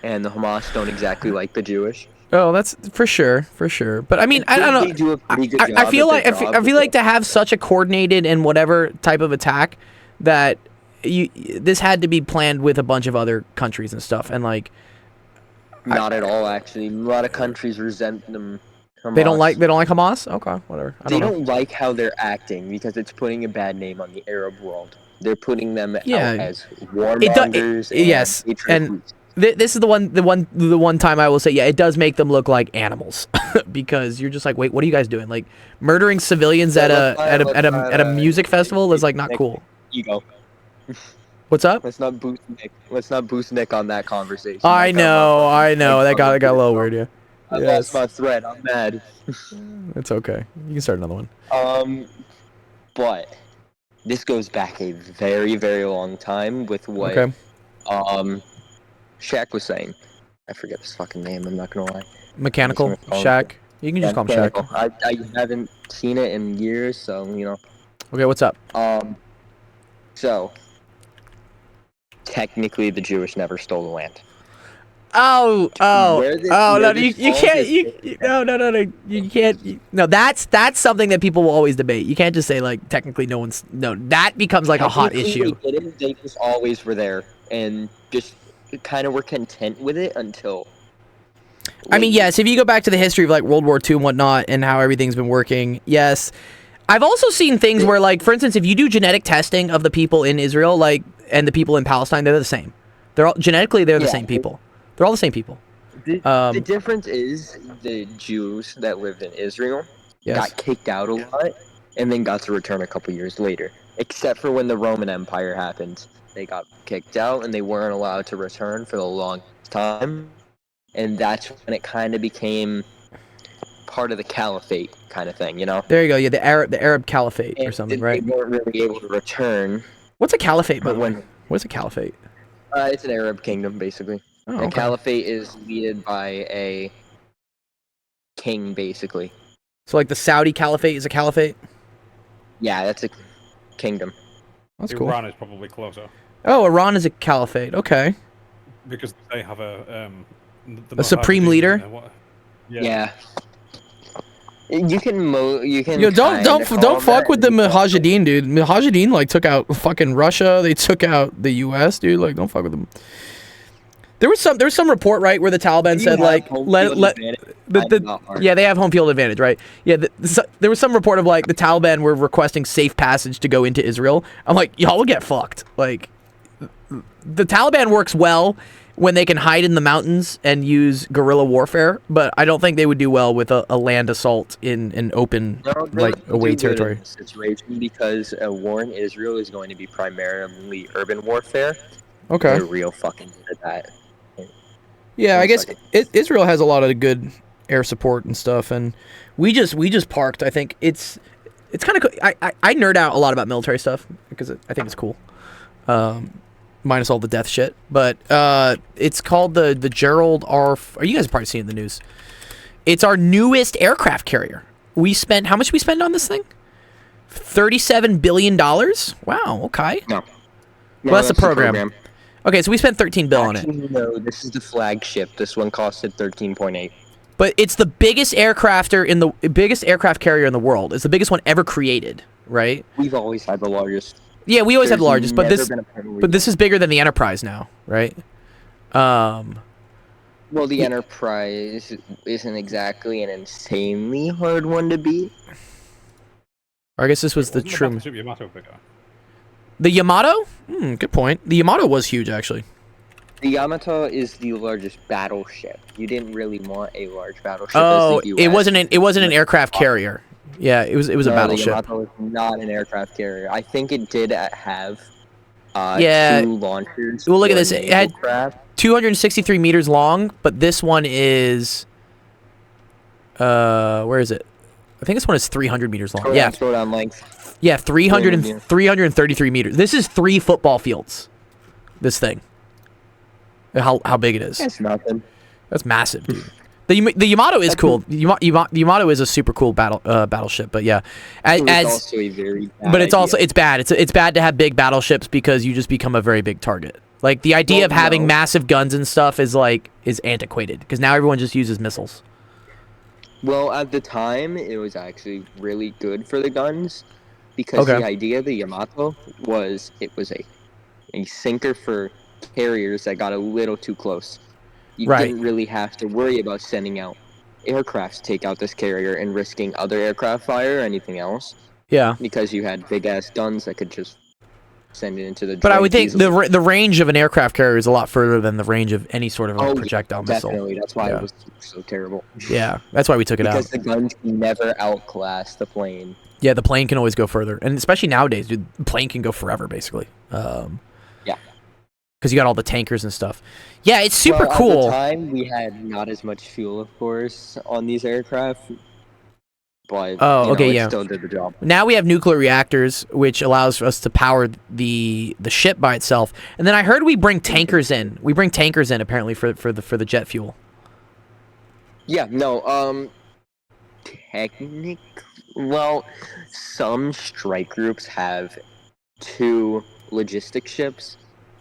and the Hamas don't exactly like the Jewish. Oh, that's for sure. But I mean, I don't know. They do a pretty good I job feel at like their I feel, job, I feel but like to have such a coordinated and whatever type of attack that this had to be planned with a bunch of other countries and stuff, and like not at all actually. A lot of countries resent them. they don't Hamas. like Hamas. Okay, whatever. I They don't know. don't like how they're acting because it's putting a bad name on the Arab world. They're putting them Yeah. out as warmongers. yes, and this is the one time I will say, yeah, it does make them look like animals because you're just like, wait, what are you guys doing? Like murdering civilians So at let's a not, music festival is like not cool. ego. What's up? Let's not boost Nick. Let's not boost Nick on that conversation. I know. That got a little weird. Yeah, I Yes. lost my thread. I'm mad. it's okay. You can start another one. But this goes back a very, very long time with what Okay. Shaq was saying. I forget his fucking name. I'm not gonna lie. Mechanical I'm just gonna Shack. You can just call him Shack. Mechanical. I haven't seen it in years, so you know. Okay, what's up? So technically the Jewish never stole the land. Oh, Where this- no, where you this can't, falls is- no, you can't, no, that's something that people will always debate. You can't just say, like, technically that becomes, like, a hot Technically, issue. They didn't. They just always were there and just kind of were content with it until. I mean, yes, if you go back to the history of, like, World War II and whatnot and how everything's been working, yes. I've also seen things where, like, for instance, if you do genetic testing of the people in Israel, like, and the people in Palestine, they're the same. They're all, genetically, they're the Yeah. same people. They're all the same people. The difference is the Jews that lived in Israel Yes. got kicked out a lot and then got to return a couple years later. Except for when the Roman Empire happened. They got kicked out and they weren't allowed to return for the long time. And that's when it kind of became part of the caliphate kind of thing, you know? There you go. Yeah, the Arab Caliphate or And something, they right? weren't really able to return. What's a caliphate, by But the way? when What's a caliphate? it's an Arab kingdom, basically. Oh, A okay. caliphate is led by a king, basically. So, like, the Saudi Caliphate is a caliphate? Yeah, that's a kingdom. That's cool. Iran is probably closer Oh, Iran is a caliphate. Okay. because they have a A supreme Mohammedans leader? and what- Yeah. You can you can. Yo, don't kinda call don't fuck that with the and also- Mujahideen, dude. Mujahideen, like, took out fucking Russia. They took out the U.S., dude. Like, don't fuck with them. There was some report, right, where the Taliban You said, have like, home let field advantage. the yeah, they have home field advantage, right? Yeah, there was some report of, like, the Taliban were requesting safe passage to go into Israel. I'm like, y'all will get fucked. Like, the Taliban works well when they can hide in the mountains and use guerrilla warfare, but I don't think they would do well with a land assault in an open, No, they'll like, away do good territory. in this situation because a war in Israel is going to be primarily urban warfare. Okay. They're real fucking good at that. Yeah, I One guess second. Israel has a lot of good air support and stuff, and we just parked. I think it's kind of cool. I nerd out a lot about military stuff because I think it's cool, minus all the death shit. But it's called the Gerald R. You guys have probably seen it in the news. It's our newest aircraft carrier. We spent, how much we spend on this thing? $37 billion. Wow. Okay. No. Well, that's the program. Okay, so we spent 13 bill on it. Actually, no, this is the flagship. This one costed 13.8. But it's the biggest aircraft carrier in the world. It's the biggest one ever created, right? We've always had the largest. Yeah, we always have the There's largest, but never this been a point but this is bigger than the Enterprise now, right? Well, the Enterprise isn't exactly an insanely hard one to beat. Or I guess this was the Wasn't trim. Battleship Yamato bigger? The Yamato? Good point. The Yamato was huge, actually. The Yamato is the largest battleship. You didn't really want a large battleship. Oh, as the US. it wasn't an aircraft carrier. Yeah, it was a No, battleship. The Yamato is not an aircraft carrier. I think it did have Yeah. 2 launchers. Well, look at for this. It naval had- craft. 263 meters long, but this one is where is it? I think this one is 300 meters long. Yeah, Throw down length. yeah, 300 Yeah. and 333 meters. This is 3 football fields. This thing. How big it is. That's nothing. That's massive, dude. The Yamato is cool. The Yamato is a super cool battleship, but yeah, It's also a very bad but it's idea. also it's bad. It's bad to have big battleships because you just become a very big target. Like the idea Well, of having no. massive guns and stuff is antiquated because now everyone just uses missiles. Well, at the time, it was actually really good for the guns because Okay. the idea of the Yamato was it was a sinker for carriers that got a little too close. You Right. didn't really have to worry about sending out aircraft to take out this carrier and risking other aircraft fire or anything else Yeah, because you had big ass guns that could just send it into the. but I would joint think easily. the range of an aircraft carrier is a lot further than the range of any sort of Oh, yeah, projectile missile. Definitely, that's why Yeah. it was so terrible. Yeah, that's why we took it Because out. the guns can never outclass the plane. Yeah, the plane can always go further, and especially nowadays, dude, the plane can go forever basically. Yeah. Because you got all the tankers and stuff. Yeah, it's super Well, cool. At the time, we had not as much fuel, of course, on these aircraft. But Oh, okay, it yeah. still did the job. Now we have nuclear reactors, which allows us to power the ship by itself. And then I heard we bring tankers in. We bring tankers in apparently for the jet fuel. Yeah, no, technically, well, some strike groups have 2 logistic ships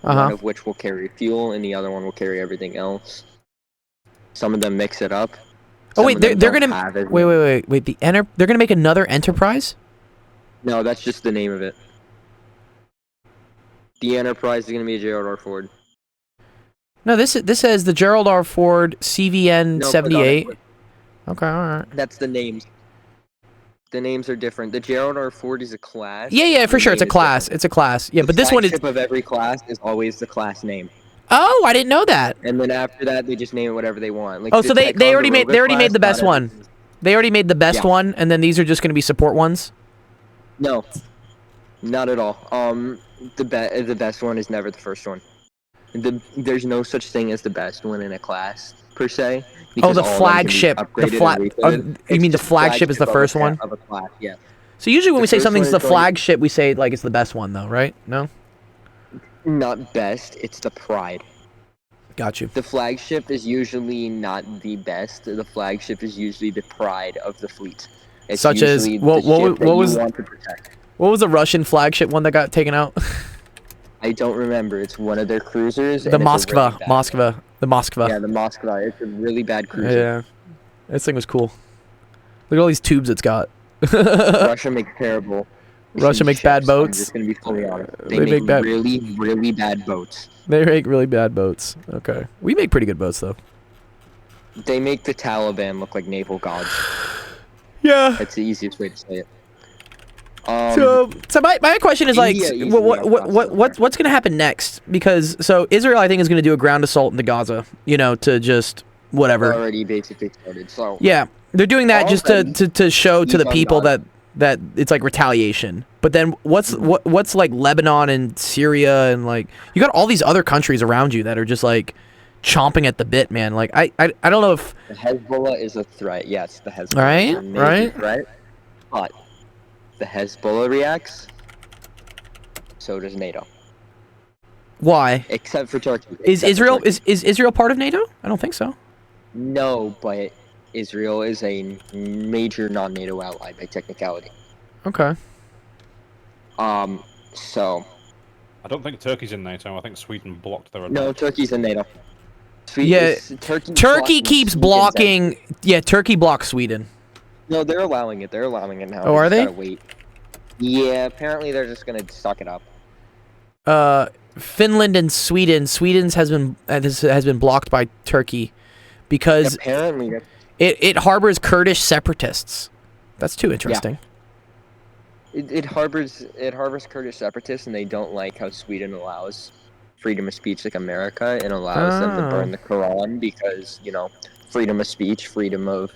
one of which will carry fuel, and the other one will carry everything else. Some of them mix it up. Oh Some wait, of them they're don't gonna have it. wait. They're gonna make another Enterprise. No, that's just the name of it. The Enterprise is gonna be a Gerald R. Ford. No, this says the Gerald R. Ford CVN No, 78. but Okay, all right. that's the names. The names are different. The Gerald R. Ford is a class. Yeah, for The sure. It's a name is class. different. It's a class. Yeah, The but this one is. flagship of every class is always the class name. Oh, I didn't know that. And then after that, they just name it whatever they want. Like Oh, the so they already made Ticonderoga the class, best not one. everything- They already made the best Yeah. one, and then these are just going to be support ones. No, not at all. The best one is never the first one. There's no such thing as the best one in a class per se. Oh, because the all of them can be flagship. upgraded and refitted. You It's mean the just flagship is the of a first ca- one? of a class? Yeah. So usually when The we say first something's one the is going- flagship, we say like it's the best one, though, right? No. Not best. It's the pride. Got you. The flagship is usually not the best. The flagship is usually the pride of the fleet. It's Such as- usually what- the what ship was- that what you was- want to protect. What was the Russian flagship one that got taken out? I don't remember. It's one of their cruisers. The and it's a Moskva. really bad one. The Moskva. Yeah, the Moskva. It's a really bad cruiser. Yeah. This thing was cool. Look at all these tubes it's got. Russia makes terrible. Russia makes bad ships, I'm boats. just gonna be fully honest. They They, make make bad- really, really bad boats. They make really bad boats. Okay. We make pretty good boats, though. They make the Taliban look like naval gods. Yeah. That's the easiest way to say it. So my question is like, India easily what's gonna happen next? Because so Israel, I think, is gonna do a ground assault into Gaza. You know, to just whatever. already basically started. So Yeah, they're doing that just Already. to show to the He's on people God. that it's like retaliation. But then what's like Lebanon and Syria and like you got all these other countries around you that are just like chomping at the bit, man. Like I don't know if the Hezbollah is a threat. Yes, the Hezbollah Right, is a major right. threat. But the Hezbollah reacts, so does NATO. why Except for Turkey. is Except for Israel Turkey. is Israel part of NATO? I don't think so. No, but Israel is a major non-NATO ally by technicality. Okay. So I don't think Turkey's in NATO. I think Sweden blocked their no, advance. Turkey's in NATO. Yeah, Turkey. Turkey blocking keeps Sweden's blocking. Yeah, Turkey blocks Sweden. No, they're allowing it. They're allowing it now. Oh, are just they? gotta wait. Yeah, apparently they're just gonna suck it up. Finland and Sweden. Sweden's has been blocked by Turkey because Apparently, that's- it harbors Kurdish separatists. That's too interesting. it harbors Kurdish separatists, and they don't like how Sweden allows freedom of speech like America and allows them to Oh. burn the Quran because freedom of speech, freedom of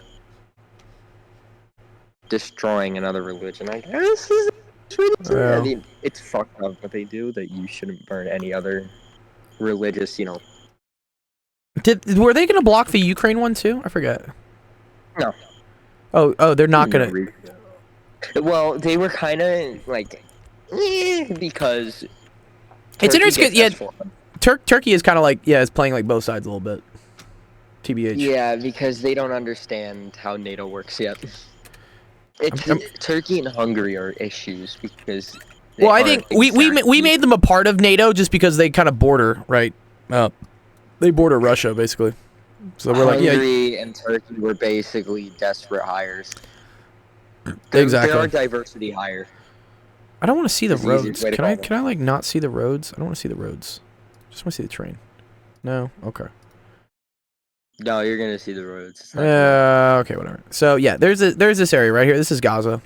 destroying another religion. I guess is Yeah. I mean, it's fucked up what they do. That you shouldn't burn any other religious, Were they gonna block the Ukraine one too? I forget. No. Oh, they're not gonna. Well, they were kind of like, because It's Turkey interesting. gets Yeah, S4. Turkey is kind of like is playing like both sides a little bit. TBH. Yeah, because they don't understand how NATO works yet. I'm- Turkey and Hungary are issues because. they Well, I aren't think we exactly- made them a part of NATO just because they kind of border right. They border Russia basically. So we're like, yeah, Hungary and Turkey were basically desperate hires. There exactly. are diversity hires. I don't want to see the It's the easiest roads. way to Can I call it. can I like not see the roads? I don't want to see the roads. Just want to see the train. No. Okay. No, you're gonna see the roads. It's not Okay, whatever. So yeah, there's this area right here. This is Gaza,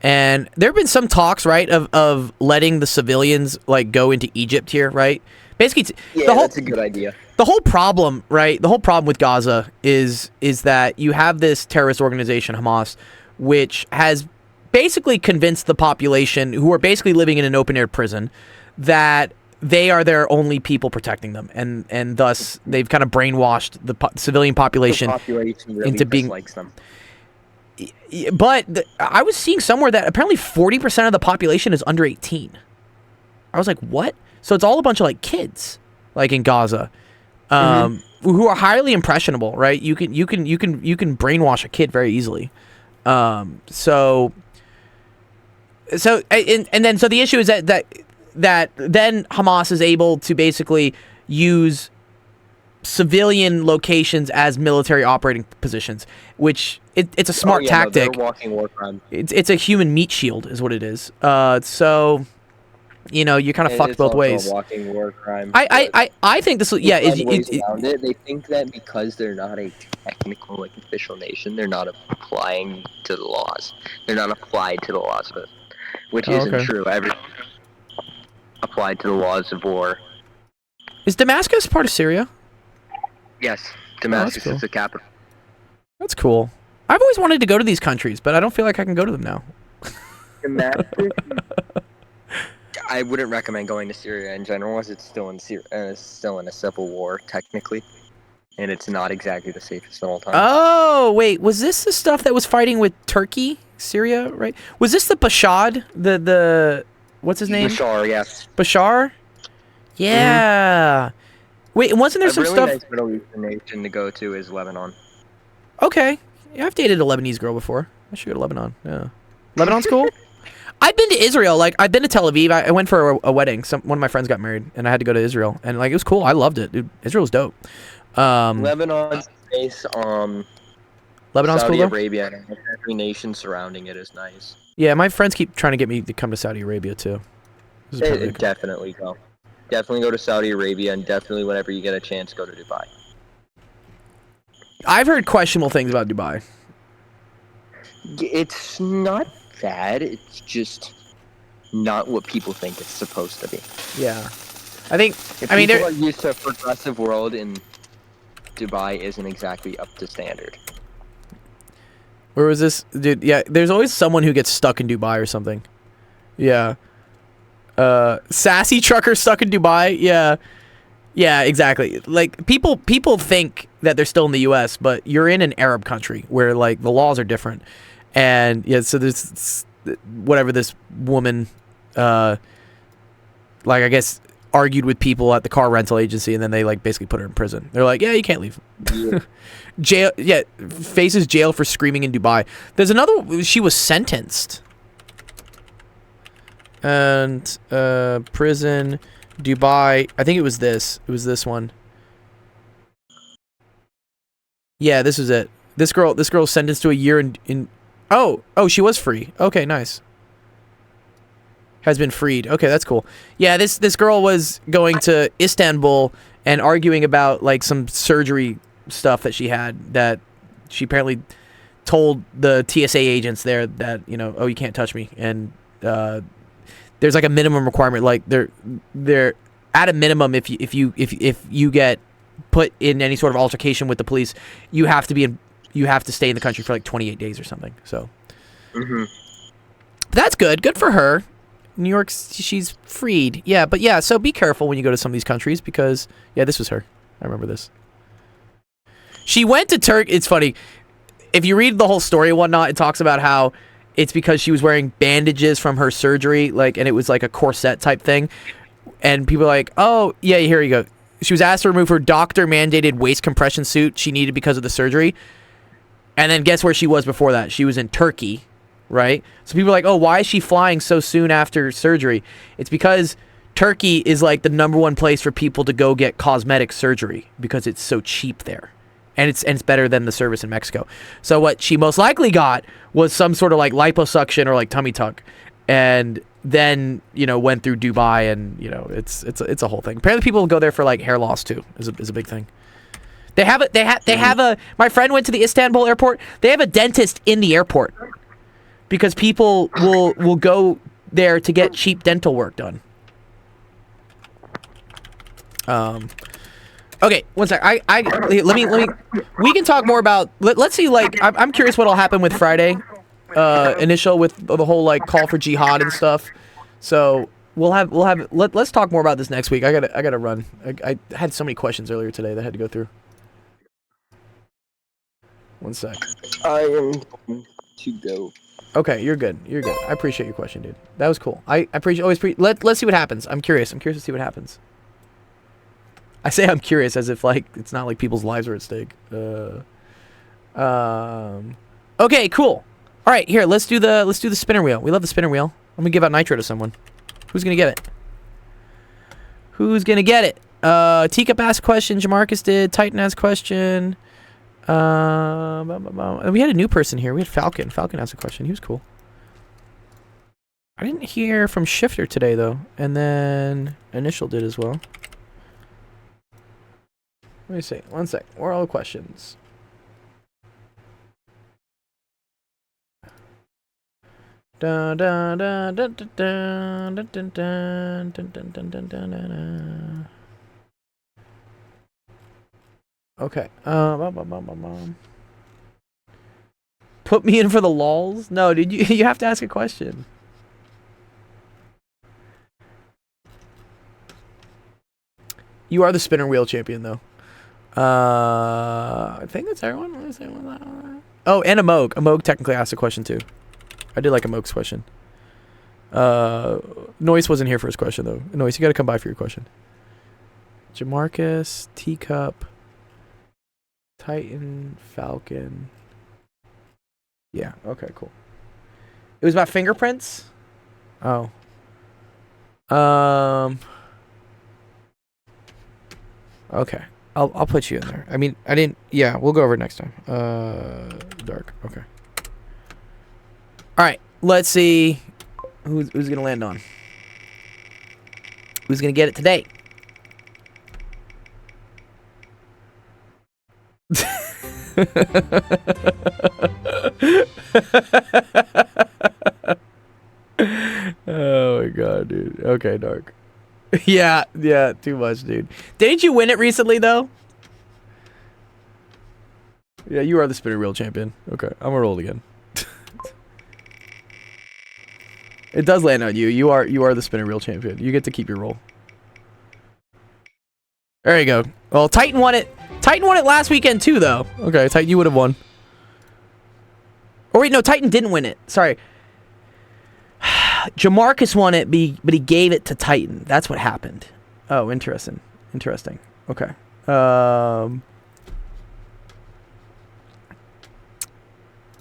and there have been some talks, right, of letting the civilians like go into Egypt here, right? Basically, yeah, the whole that's a good idea. the whole problem, right? The whole problem with Gaza is that you have this terrorist organization Hamas, which has basically convinced the population, who are basically living in an open air prison, that they are their only people protecting them, and thus they've kind of brainwashed the civilian population. The population really into being- dislikes them. But I was seeing somewhere that apparently 40% of the population is under 18. I was like, what? So it's all a bunch of like kids, like in Gaza, who are highly impressionable, right? You can brainwash a kid very easily. So the issue is that that then Hamas is able to basically use civilian locations as military operating positions, which it's a smart tactic. No, they're walking war crime. It's a human meat shield, is what it is. So, you know, you kind of fucked both ways. A walking war crime. I think this. Yeah, they think that because they're not a technical, like, official nation, they're not applying to the laws. They're not applied to the laws of it, which isn't true. Everyone applied to the laws of war. Is Damascus part of Syria? Yes, Damascus cool. is the capital. That's cool. I've always wanted to go to these countries, but I don't feel like I can go to them now. Damascus. I wouldn't recommend going to Syria in general, as it's still in still in a civil war technically, and it's not exactly the safest at all times. Oh wait, was this the stuff that was fighting with Turkey, Syria, right? Was this the Bashar? The what's his name? Bashar, yes. Bashar. Yeah. Wait, wasn't there a some really stuff? Nice Middle Eastern nation to go to is Lebanon. Okay, yeah, I've dated a Lebanese girl before. I should go to Lebanon. Yeah, Lebanon's cool. I've been to Israel. Like, I've been to Tel Aviv. I went for a wedding. One of my friends got married, and I had to go to Israel. And, like, it was cool. I loved it. Dude, Israel's dope. Lebanon's nice. Lebanon's Saudi cool, though? Arabia and every nation surrounding it is nice. Yeah, my friends keep trying to get me to come to Saudi Arabia, too. This is probably cool. Definitely go. Definitely go to Saudi Arabia, and definitely whenever you get a chance, go to Dubai. I've heard questionable things about Dubai. It's not bad. It's just not what people think it's supposed to be. Yeah. I think, If I mean, people are used to a progressive world, and Dubai isn't exactly up to standard. Where was this? Dude, yeah, there's always someone who gets stuck in Dubai or something. Yeah. Sassy trucker stuck in Dubai. Yeah. Yeah, exactly. Like, people think that they're still in the U.S., but you're in an Arab country where, like, the laws are different. And, yeah, so there's whatever this woman, like, I guess, argued with people at the car rental agency, and then they, like, basically put her in prison. They're like, yeah, you can't leave. Yeah. Jail, yeah, faces jail for screaming in Dubai. There's another, she was sentenced. And, prison, Dubai, I think it was this. It was this one. Yeah, this was it. This girl's sentenced to a year in Oh, she was free. Okay, nice. Has been freed. Okay, that's cool. Yeah, this girl was going to Istanbul and arguing about, like, some surgery stuff that she had, that she apparently told the TSA agents there that, you know, oh, you can't touch me. And there's, like, a minimum requirement. Like, they're at a minimum, if you get put in any sort of altercation with the police, you have to stay in the country for like 28 days or something. So that's good for her. New York, she's freed. Yeah, but yeah, so be careful when you go to some of these countries, because yeah, this was her. I remember this. She went to Turkey. It's funny, if you read the whole story and whatnot, it talks about how it's because she was wearing bandages from her surgery, like, and it was like a corset type thing. And people are like, oh, yeah, here you go. She was asked to remove her doctor-mandated waist compression suit she needed because of the surgery. And then guess where she was before that? She was in Turkey, right? So people are like, oh, why is she flying so soon after surgery? It's because Turkey is like the #1 place for people to go get cosmetic surgery because it's so cheap there. And it's better than the service in Mexico. So what she most likely got was some sort of like liposuction or like tummy tuck. And then, you know, went through Dubai, and, you know, it's a whole thing. Apparently people go there for like hair loss too, is a big thing. They have a my friend went to the Istanbul airport. They have a dentist in the airport because people will go there to get cheap dental work done. Okay, one sec. Let me we can talk more about, let's see, like, I'm curious what'll happen with Friday initial, with the whole like call for jihad and stuff. So let's talk more about this next week. I gotta run. I had so many questions earlier today that I had to go through. One sec. I am going to go. Okay, you're good. You're good. I appreciate your question, dude. That was cool. I appreciate. Let's see what happens. I'm curious. I'm curious to see what happens. I say I'm curious as if like it's not like people's lives are at stake. Okay, cool. All right, here, let's do the spinner wheel. We love the spinner wheel. Let me give out nitro to someone. Who's gonna get it? Who's gonna get it? Teacup asked a question. Jamarcus did. Titan asked a question. We had a new person here. We had Falcon. Falcon asked a question. He was cool. I didn't hear from Shifter today though, and then Initial did as well. Let me see. One sec. Where are all the questions? Dun, dun, dun, dun, dun, dun, dun, dun, dun, dun, dun, dun, dun, dun, dun. Okay. Put me in for the lols? No, dude, you have to ask a question. You are the spinner wheel champion, though. I think that's everyone. Let me see. Oh, and Amog. Amog technically asked a question, too. I did like Amog's question. Noise wasn't here for his question, though. Noise, you gotta come by for your question. Jamarcus, Teacup, Titan, Falcon. Yeah, okay, cool. It was about fingerprints? Oh. Okay. I'll put you in there. I mean, I didn't... Yeah, we'll go over it next time. Dark. Okay. Alright, let's see who's gonna land on. Who's gonna get it today? Oh my god, dude. Okay, Dark. Yeah, too much, dude. Didn't you win it recently, though? Yeah, you are the spinner wheel champion. Okay, I'm gonna roll it again. It does land on you. You are the spinner wheel champion. You get to keep your roll. There you go. Well, Titan won it. Titan won it last weekend too, though. Okay, Titan, you would have won. Or wait, no, Titan didn't win it. Sorry. Jamarcus won it, but he gave it to Titan. That's what happened. Oh, interesting. Interesting. Okay.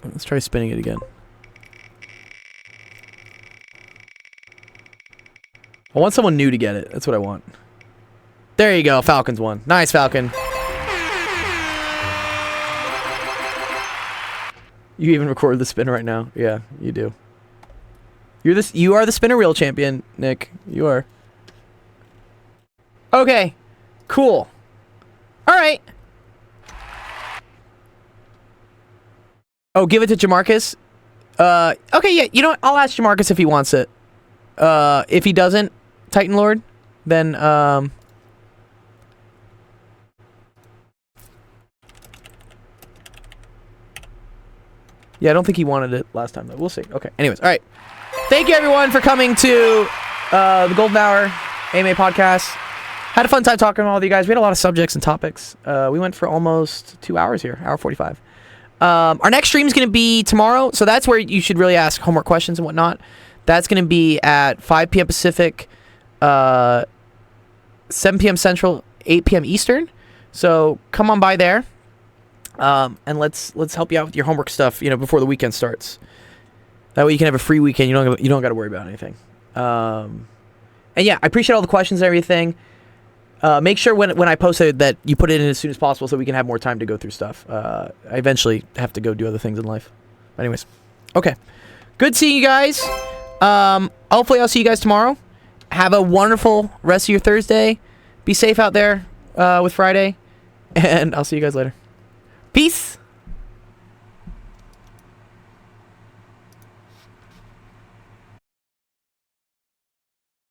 Let's try spinning it again. I want someone new to get it. That's what I want. There you go. Falcon's won. Nice, Falcon. You even recorded the spin right now. Yeah, you do. You are the spinner wheel champion, Nick. You are. Okay. Cool. All right. Oh, give it to Jamarcus? Okay, yeah. You know what? I'll ask Jamarcus if he wants it. If he doesn't, Titan Lord, then, yeah, I don't think he wanted it last time, though. We'll see. Okay. Anyways, all right. Thank you, everyone, for coming to the Golden Hour AMA podcast. Had a fun time talking to all of you guys. We had a lot of subjects and topics. We went for almost 2 hours here, hour 45. Our next stream is going to be tomorrow, so that's where you should really ask homework questions and whatnot. That's going to be at 5 p.m. Pacific, 7 p.m. Central, 8 p.m. Eastern. So come on by there, and let's help you out with your homework stuff. Before the weekend starts. That way you can have a free weekend. You don't got to worry about anything. And yeah, I appreciate all the questions and everything. Make sure when I post it that you put it in as soon as possible so we can have more time to go through stuff. I eventually have to go do other things in life. Anyways, okay. Good seeing you guys. Hopefully I'll see you guys tomorrow. Have a wonderful rest of your Thursday. Be safe out there with Friday. And I'll see you guys later. Peace.